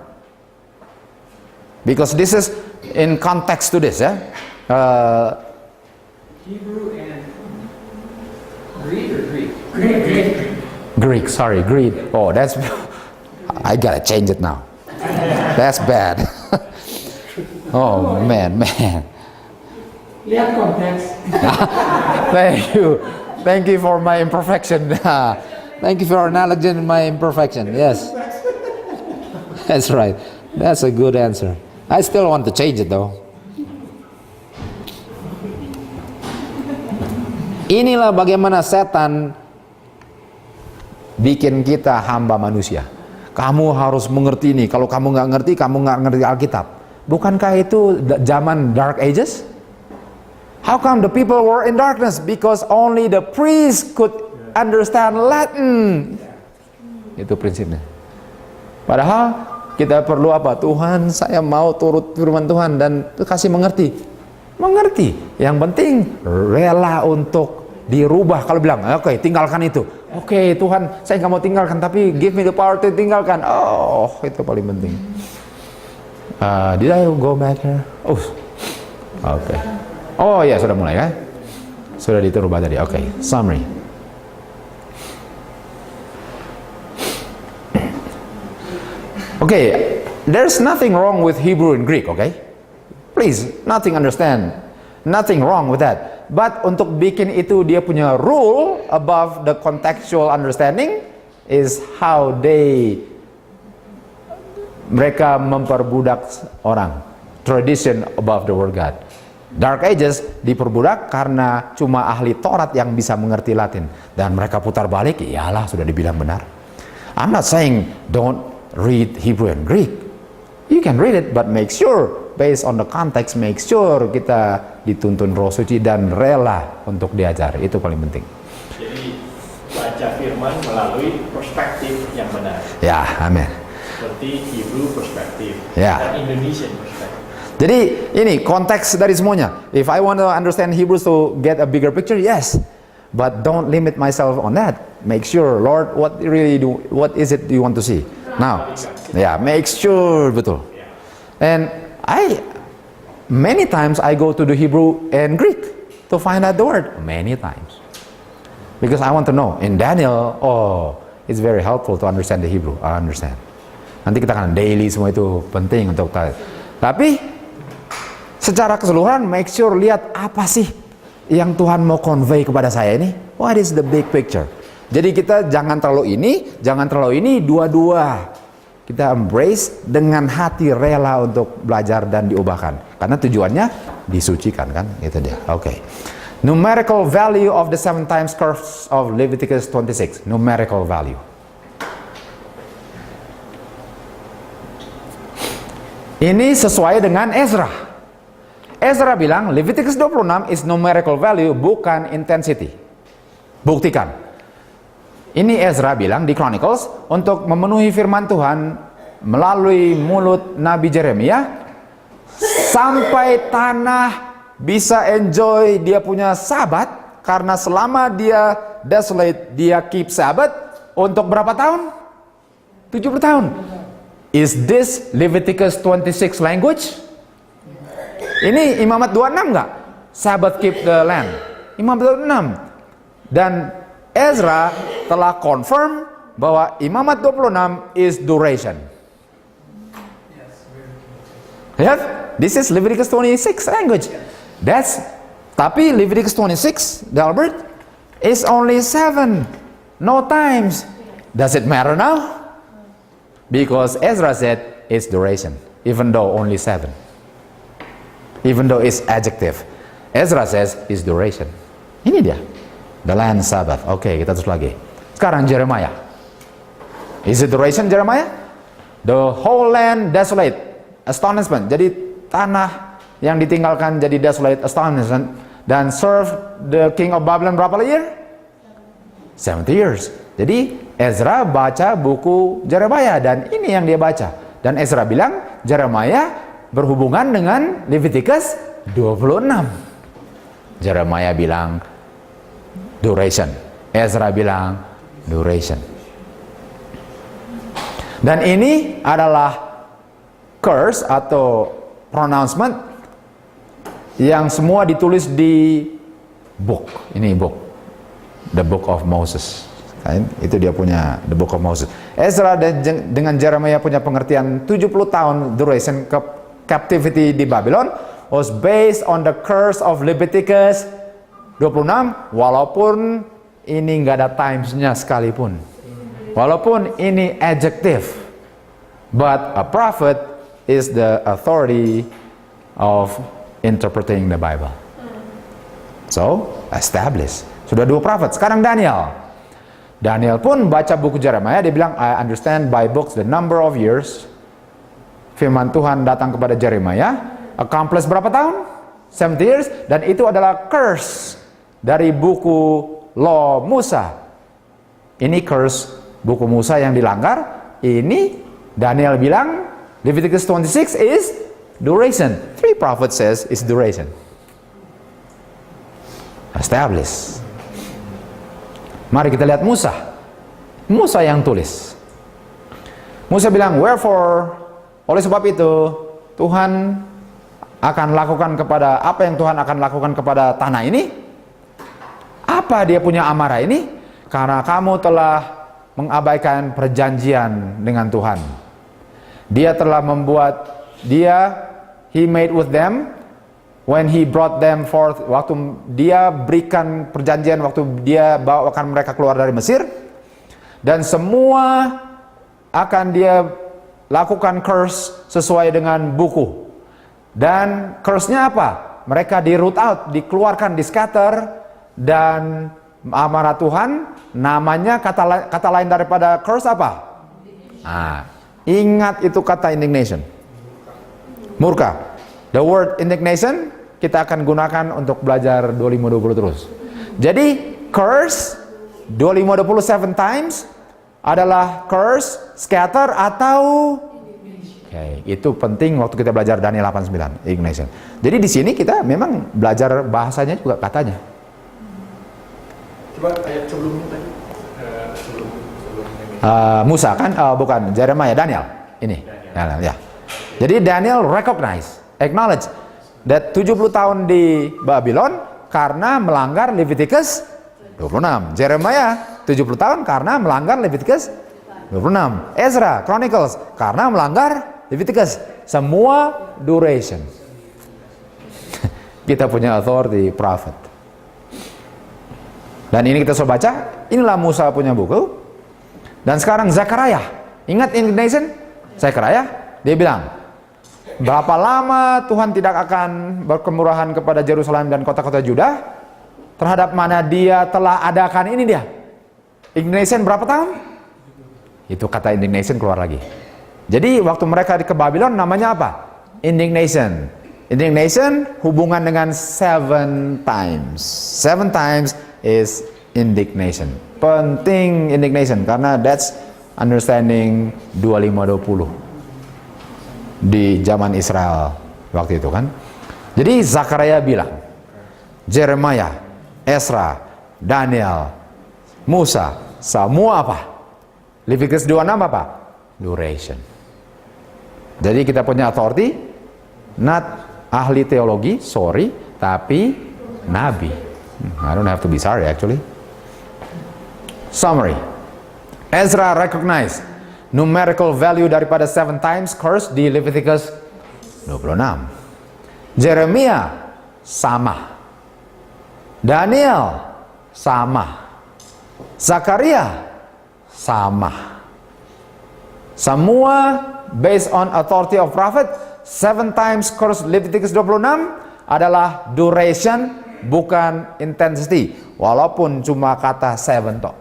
Because this is in context to this, ya. Hebrew and Greek or Greek? Greek, sorry, Greek. Oh, that's, I gotta change it now. That's bad. Oh, man. Lihat konteks. Thank you for my imperfection. Thank you for acknowledging my imperfection. Yes. That's right. That's a good answer. I still want to change it though. Inilah bagaimana setan bikin kita hamba manusia. Kamu harus mengerti ini. Kalau kamu nggak ngerti, kamu nggak ngerti Alkitab. Bukankah itu zaman Dark Ages? How come the people were in darkness? Because only the priest could understand Latin. Itu prinsipnya. Padahal kita perlu apa? Tuhan, saya mau turut firman Tuhan dan kasih mengerti. Mengerti. Yang penting rela untuk dirubah. Kalau bilang, oke, tinggalkan itu. Oke, Tuhan, saya nggak mau tinggalkan, tapi give me the power to tinggalkan. Oh, itu paling penting. Did I go back here? Oh, oke. Oh ya, sudah mulai kan? Sudah dirubah tadi. Oke, summary. Okay, there's nothing wrong with Hebrew and Greek, okay? Please, nothing wrong with that. But untuk bikin itu dia punya rule above the contextual understanding is how mereka memperbudak orang. Tradition above the word God. Dark Ages diperbudak karena cuma ahli Taurat yang bisa mengerti Latin. Dan mereka putar balik, iyalah sudah dibilang benar. I'm not saying don't read Hebrew and Greek. You can read it, but make sure based on the context, make sure kita dituntun Roh Suci dan rela untuk diajar. Itu paling penting. Jadi baca firman melalui perspektif yang benar. Ya, amin. Seperti Hebrew perspektif Ya. dan Indonesian perspektif. Jadi ini konteks dari semuanya. If I want to understand Hebrews to get a bigger picture, yes. But don't limit myself on that. Make sure, Lord, what is it you want to see? Now, make sure, betul. And many times I go to the Hebrew and Greek to find out the word. Many times. Because I want to know. In Daniel, it's very helpful to understand the Hebrew. I understand. Nanti kita akan daily semua itu penting untuk tahu. Tapi secara keseluruhan, make sure lihat apa sih yang Tuhan mau convey kepada saya ini. What is the big picture? Jadi kita jangan terlalu ini, dua-dua. Kita embrace dengan hati rela untuk belajar dan diubahkan. Karena tujuannya disucikan kan, itu dia. Oke. Numerical value of the 7 times curse of Leviticus 26. Numerical value. Ini sesuai dengan Ezra. Ezra bilang Leviticus 26 is numerical value, bukan intensity. Buktikan. Ini Ezra bilang di Chronicles untuk memenuhi firman Tuhan melalui mulut Nabi Jeremia sampai tanah bisa enjoy dia punya sabat karena selama dia desolate dia keep sabat untuk berapa tahun? 70 tahun. Is this Leviticus 26 language? Ini Imamat 26 enggak? Sabbath keep the land. Imamat 26. Dan Ezra telah confirm bahwa Imamat 26 is duration. Yes, this is Leviticus 26 language. Tapi Leviticus 26, Delbert, is only 7, no times. Does it matter now? Because Ezra said it's duration, even though only 7. Even though it's adjective. Ezra says it's duration. Ini dia. The land Sabbath. Oke, kita terus lagi. Sekarang Jeremiah. Is it duration Jeremiah? The whole land desolate. Astonishment. Jadi tanah yang ditinggalkan jadi desolate, astonishment. Dan serve the king of Babylon berapa year? 70 years. Jadi Ezra baca buku Jeremia dan ini yang dia baca. Dan Ezra bilang Jeremia berhubungan dengan Leviticus 26. Jeremia bilang duration. Ezra bilang duration. Dan ini adalah curse atau pronouncement yang semua ditulis di book. Ini book. The Book of Moses. Kan? Itu dia punya The Book of Moses. Ezra dengan Jeremia punya pengertian 70 tahun duration captivity di Babylon was based on the curse of Leviticus 26, walaupun ini nggak ada times-nya sekalipun. Walaupun ini adjective, but a prophet is the authority of interpreting the Bible. So, established. Sudah 2 prophet. Sekarang Daniel. Daniel pun baca buku Jeremia, dia bilang, I understand by books the number of years. Firman Tuhan datang kepada Jeremia, accomplish berapa tahun? 70 years. Dan itu adalah curse dari buku Law Musa. Ini curse buku Musa yang dilanggar. Ini Daniel bilang Leviticus 26 is duration. 3 prophets says is duration. Established. Mari kita lihat Musa. Musa yang tulis. Musa bilang, wherefore, oleh sebab itu Tuhan akan lakukan kepada, apa yang Tuhan akan lakukan kepada tanah ini? Apa dia punya amarah ini? Karena kamu telah mengabaikan perjanjian dengan Tuhan. Dia telah membuat, he made with them, when he brought them forth, waktu dia berikan perjanjian, waktu dia bawakan mereka keluar dari Mesir, dan semua akan dia lakukan curse sesuai dengan buku. Dan curse-nya apa? Mereka di root out, dikeluarkan, di scatter, dan amarah Tuhan, namanya kata lain daripada curse apa? Ingat itu kata indignation, murka. The word indignation kita akan gunakan untuk belajar 25-20 terus. Jadi curse 25-27 times adalah curse, scatter atau itu penting waktu kita belajar Daniel 8:9 indignation. Jadi di sini kita memang belajar bahasanya juga katanya. Coba ayat sebelumnya tadi. Musa kan? Bukan, Jeremia, Daniel. Ini. Daniel, ya. Jadi Daniel acknowledge that 70 tahun di Babylon karena melanggar Leviticus 26. Jeremia 70 tahun karena melanggar Leviticus 26. Ezra Chronicles karena melanggar Leviticus. Semua duration. Kita punya authority prophet. Dan ini kita sudah baca. Inilah Musa punya buku. Dan sekarang Zakaria. Ingat indignation? Zakaria, dia bilang, berapa lama Tuhan tidak akan berkemurahan kepada Yerusalem dan kota-kota Juda terhadap mana dia telah adakan ini dia. Indignation berapa tahun? Itu kata indignation keluar lagi. Jadi waktu mereka ke Babylon namanya apa? Indignation. Indignation hubungan dengan 7 times. 7 times is indignation. Penting indignation karena that's understanding 25-20 di zaman Israel waktu itu kan. Jadi Zakaria bilang, Jeremia, Ezra, Daniel, Musa, semua apa? Leviticus 26 apa? Duration. Jadi kita punya authority, not ahli teologi, tapi nabi. I don't have to be sorry actually. Summary. Ezra recognize numerical value daripada 7 times curse di Leviticus 26. Jeremia sama. Daniel sama. Zakaria sama. Semua based on authority of prophet. 7 times curse Leviticus 26 adalah duration, bukan intensity. Walaupun cuma kata 7 tok.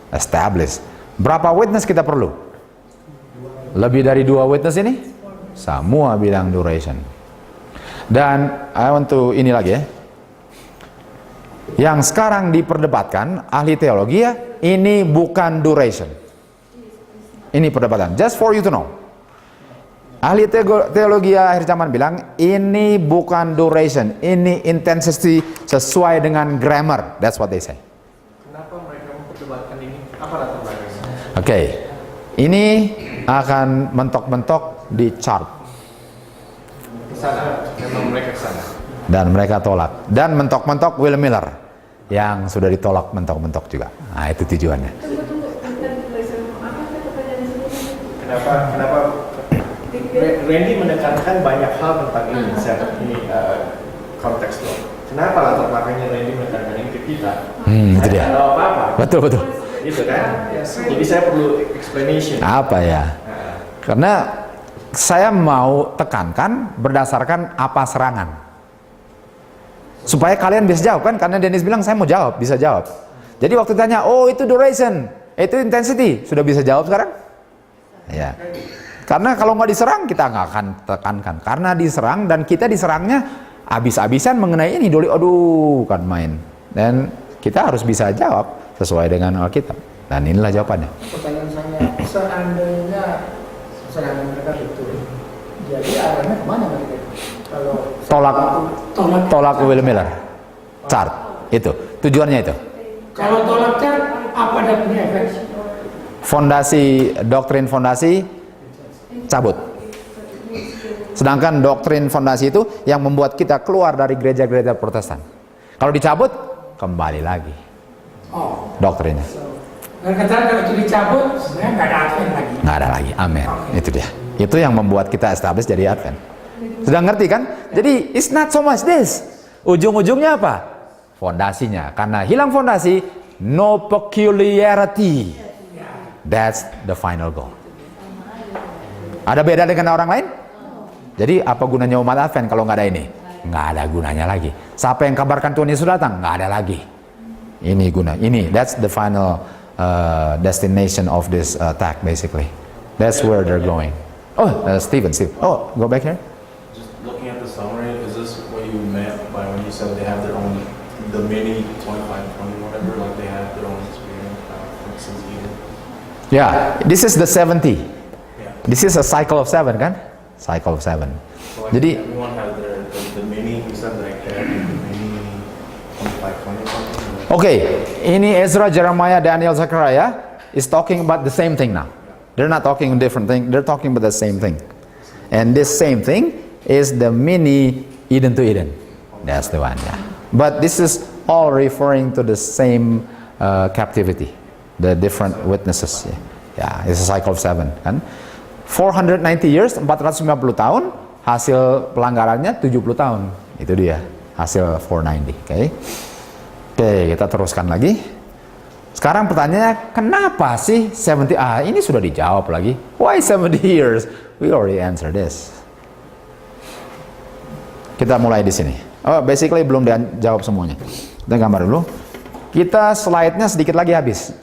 Establish. Berapa witness kita perlu? Lebih dari 2 witness ini? Semua bilang duration. Dan I want to ini lagi ya. Yang sekarang diperdebatkan ahli teologi ya, ini bukan duration. Ini perdebatan. Just for you to know. Ahli teologi akhir zaman bilang ini bukan duration, ini intensity sesuai dengan grammar. That's what they say. Kenapa mereka memperdebatkan ini? Apa latar belakangnya? Oke, ini akan mentok-mentok di chart Kesana, memang mereka kesana. dan mereka tolak. Dan mentok-mentok Will Miller yang sudah ditolak mentok-mentok juga. Nah itu tujuannya. Kenapa Randy menekankan banyak hal tentang ini, konteks loh. Kenapa latar belakangnya Randy menekankan ini ke kita? Itu dia. Tidak tahu apa-apa. Betul. Gitu kan? Jadi saya perlu explanation. Apa ya? Karena saya mau tekankan berdasarkan apa serangan. Supaya kalian bisa jawab kan? Karena Dennis bilang saya mau jawab, bisa jawab. Jadi waktu tanya, oh itu duration, itu intensity, sudah bisa jawab sekarang? Ya. Karena kalau nggak diserang kita nggak akan tekankan. Karena diserang dan kita diserangnya habis-habisan mengenai ini dulu, aduh kan main. Dan kita harus bisa jawab sesuai dengan Alkitab. Dan inilah jawabannya. Pertanyaan saya, seandainya serangan mereka betul, jadi arahnya kemana mereka? Kalau Tolak Will Miller. Chart. Itu. Tujuannya itu. kalau tolaknya apa ada punya efek? Doktrin fondasi cabut. Sedangkan doktrin fondasi itu yang membuat kita keluar dari gereja-gereja Protestan. Kalau dicabut, kembali lagi doktrinnya. Dan kata kalau itu dicabut, sebenarnya nggak ada Advent lagi. Nggak ada lagi, amin. Itu dia. Itu yang membuat kita establish jadi Advent. Sudah ngerti kan? Jadi it's not so much this. Ujung-ujungnya apa? Fondasinya. Karena hilang fondasi, no peculiarity. That's the final goal. Ada beda dengan orang lain? Jadi apa gunanya umat Advent kalau nggak ada ini? Nggak ada gunanya lagi. Siapa yang kabarkan Tuhan Yesus datang? Nggak ada lagi. Ini guna. Ini, that's the final destination of this attack basically. That's where they're going. Oh, Stephen. Oh, go back here. Just looking at the summary, is this what you meant by when you said they have their own, the mini 25, 20, whatever, like they have their own experience, for instance, Eden? Yeah, this is the 70. Yeah. This is a cycle of 7 kan? Cycle of 7. So like Jadi everyone has the mini, you said like they have the mini 25, 20 something. okay, ini Ezra, Jeremiah, Daniel, Zechariah is talking about the same thing now. They're not talking a different thing, they're talking about the same thing. And this same thing is the mini Eden to Eden. That's the one, yeah. But this is all referring to the same captivity, the different witnesses. Yeah, it's a cycle of 7 kan. 490 years, 450 tahun, hasil pelanggarannya 70 tahun. Itu dia, hasil 490, oke. Oke, kita teruskan lagi. Sekarang pertanyaannya, kenapa sih 70? Ini sudah dijawab lagi. Why 70 years? We already answered this. Kita mulai di sini. Oh, basically belum dijawab semuanya. Kita gambar dulu. Kita slide-nya sedikit lagi habis.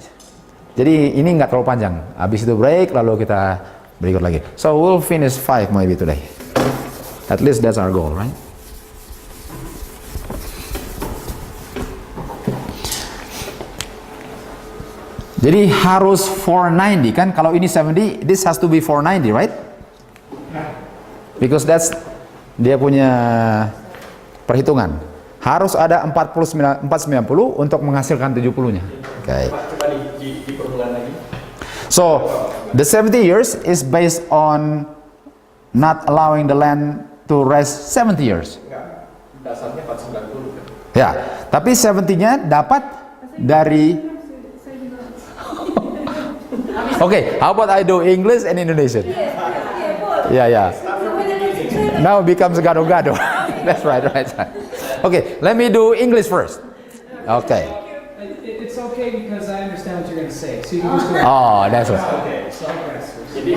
Jadi ini nggak terlalu panjang. Habis itu break, lalu kita berikut lagi. So we'll finish 5 maybe today. At least that's our goal, right? Jadi harus 490 kan? Kalau ini 70, this has to be 490, right? Because that's dia punya perhitungan. Harus ada 490 untuk menghasilkan 70-nya. Okay. Coba dipermulan lagi. So, the 70 years is based on not allowing the land to rest 70 years. Enggak, dasarnya 490 kan. Ya, tapi 70-nya dapat dari Okay, how about I do English and Indonesian? Yeah. Now it becomes gado-gado. That's right. Okay, let me do English first. Okay. It's okay because I understand what you're going to say. So you can just go. Oh, that's right. Jadi,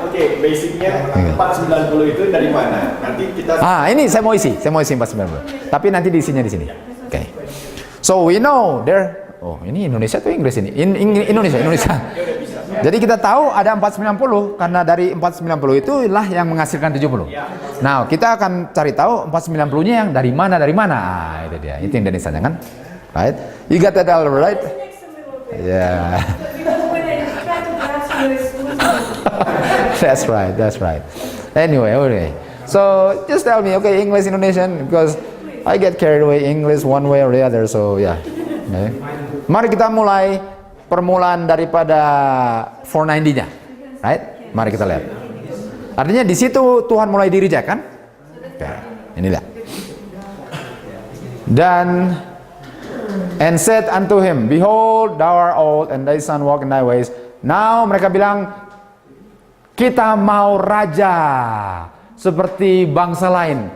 oke, basicnya 490 itu dari mana? Nanti kita Ini saya mau isi 490. Tapi nanti diisinya di sini. Okay. So we know there. Oh, ini Indonesia atau Inggris ini? Indonesia. Jadi kita tahu ada 490 karena dari 490 itulah yang menghasilkan 70. Nah, kita akan cari tahu 490-nya yang dari mana. Itu dia. Itu yang Dennis tanya kan? Right? You got that all right? Yeah. That's right. Anyway. So just tell me, okay, English, Indonesian, because I get carried away English one way or the other. So yeah. Okay. Mari kita mulai permulaan daripada 490-nya, right? Mari kita lihat. Artinya di situ Tuhan mulai di-reject kan? Oke, ini lihat. Dan and said unto him, behold, thou art old, and thy son walk in thy ways. Now mereka bilang, kita mau raja seperti bangsa lain.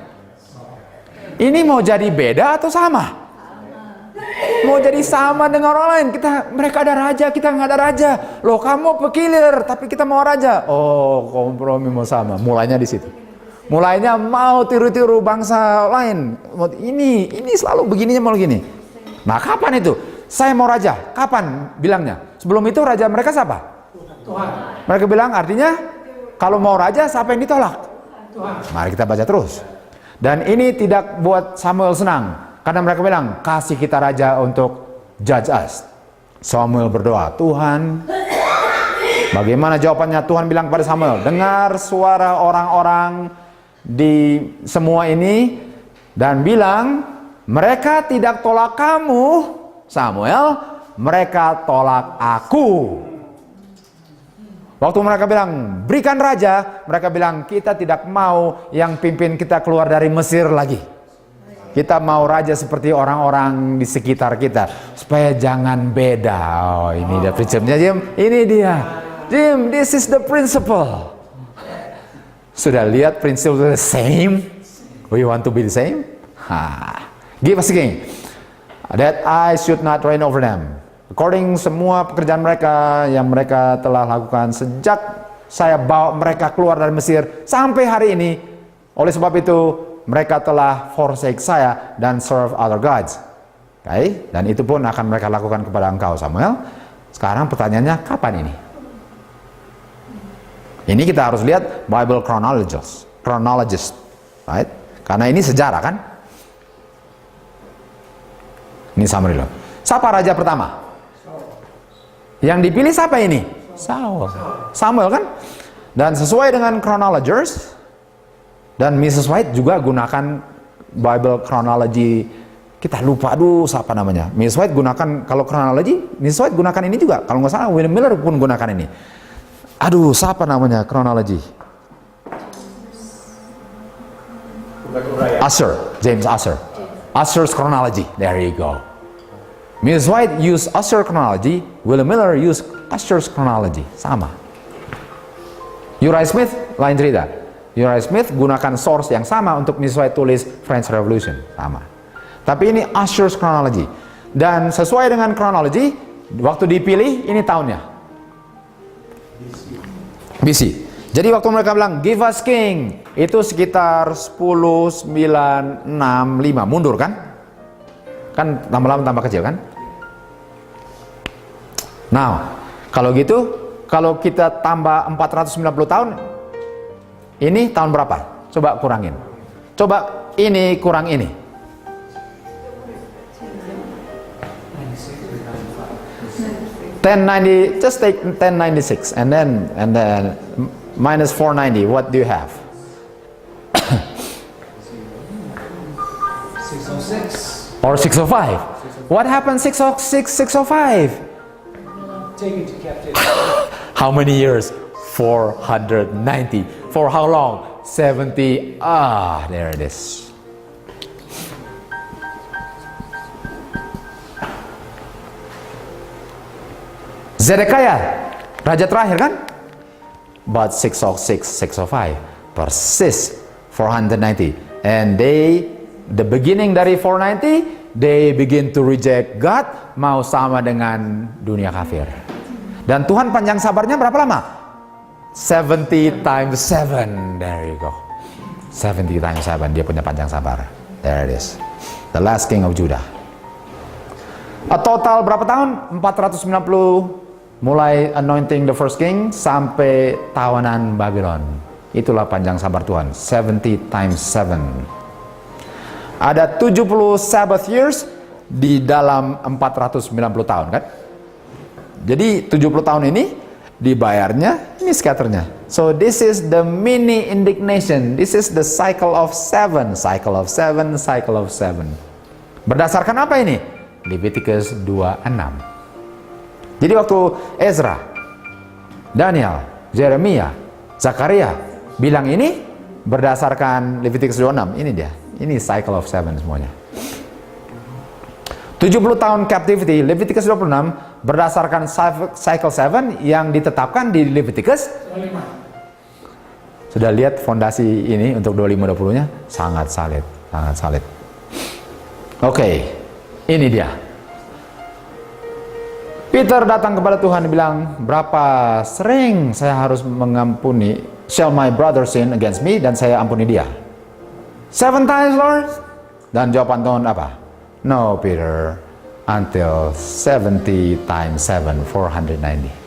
Ini mau jadi beda atau sama? Mau jadi sama dengan orang lain. Mereka ada raja, kita nggak ada raja. Loh, kamu pekilir, tapi kita mau raja. Oh, kompromi mau sama. Mulainya di situ. Mulainya mau tiru-tiru bangsa lain. Ini selalu begininya mau gini. Nah, kapan itu? Saya mau raja. Kapan bilangnya? Sebelum itu raja mereka siapa? Tuhan. Mereka bilang artinya kalau mau raja siapa yang ditolak? Tuhan. Mari kita baca terus. Dan ini tidak buat Samuel senang. Karena mereka bilang, kasih kita raja untuk judge us. Samuel berdoa, Tuhan, bagaimana jawabannya? Tuhan bilang kepada Samuel, dengar suara orang-orang di semua ini, dan bilang, mereka tidak tolak kamu, Samuel, mereka tolak aku. Waktu mereka bilang, berikan raja, mereka bilang, kita tidak mau yang pimpin kita keluar dari Mesir lagi. Kita mau raja seperti orang-orang di sekitar kita. Supaya jangan beda. Oh, ini dia prinsipnya, Jim. Ini dia. Jim, this is the principle. Sudah lihat prinsip the same? We want to be the same? Give us again. That I should not reign over them. According semua pekerjaan mereka yang mereka telah lakukan sejak saya bawa mereka keluar dari Mesir sampai hari ini. Oleh sebab itu, mereka telah forsake saya dan serve other gods. Okay? Dan itu pun akan mereka lakukan kepada engkau, Samuel. Sekarang pertanyaannya, kapan ini? Ini kita harus lihat Bible chronologist, right? Karena ini sejarah kan? Ini summary loh. Siapa raja pertama? Yang dipilih siapa ini? Samuel kan? Dan sesuai dengan chronologers, dan Mrs. White juga gunakan Bible chronology. Kita lupa, siapa namanya? Mrs. White gunakan, kalau chronology, Mrs. White gunakan ini juga. Kalau nggak salah, William Miller pun gunakan ini. Siapa namanya chronology? James Ussher. Usher's chronology. There you go. Mrs. White use Usher chronology, William Miller use Usher's chronology. Sama. Uriah Smith, lain cerita. Uriah Smith gunakan source yang sama untuk Mrs. White tulis French Revolution. Sama. Tapi ini Usher's chronology. Dan sesuai dengan chronology, waktu dipilih, ini tahunnya. BC. Jadi waktu mereka bilang, give us king, itu sekitar 10.965. Mundur kan? Kan lama-lama tambah kecil kan? Nah, kalau gitu, kalau kita tambah 490 tahun, ini tahun berapa? Coba kurangin. Coba ini kurang ini. 1090, just take 1096 and then minus 490. What do you have? 606. Or 605. What happened 606, 605? Taken to captivity. How many years? 490. For how long? 70. There it is. Zedekiah, raja terakhir kan? But 606, 605 persis 490. And the beginning dari 490, they begin to reject God, mau sama dengan dunia kafir. Dan Tuhan panjang sabarnya berapa lama? 70 times 7. There you go. 70 times 7, dia punya panjang sabar. There it is. The last king of Judah. A total berapa tahun? 490 mulai anointing the first king sampai tawanan Babylon. Itulah panjang sabar Tuhan, 70 times 7. Ada 70 Sabbath years di dalam 490 tahun kan. Jadi 70 tahun ini dibayarnya, ini scatternya. So this is the mini indignation. This is the cycle of 7, cycle of 7, cycle of 7. Berdasarkan apa ini? Leviticus 26. Jadi waktu Ezra, Daniel, Jeremia, Zakaria bilang ini berdasarkan Leviticus 26, ini dia. Ini cycle of 7 semuanya. 70 tahun captivity, Leviticus 26 berdasarkan cycle 7 yang ditetapkan di Leviticus 25. Sudah lihat fondasi ini untuk 25-20-nya? Sangat solid, sangat solid. Oke, ini dia. Peter datang kepada Tuhan dan bilang, berapa sering saya harus mengampuni, shall my brother sin against me, dan saya ampuni dia? 7 times, Lord? Dan jawaban Tuhan apa? No, Peter, until 70 times 7, 490.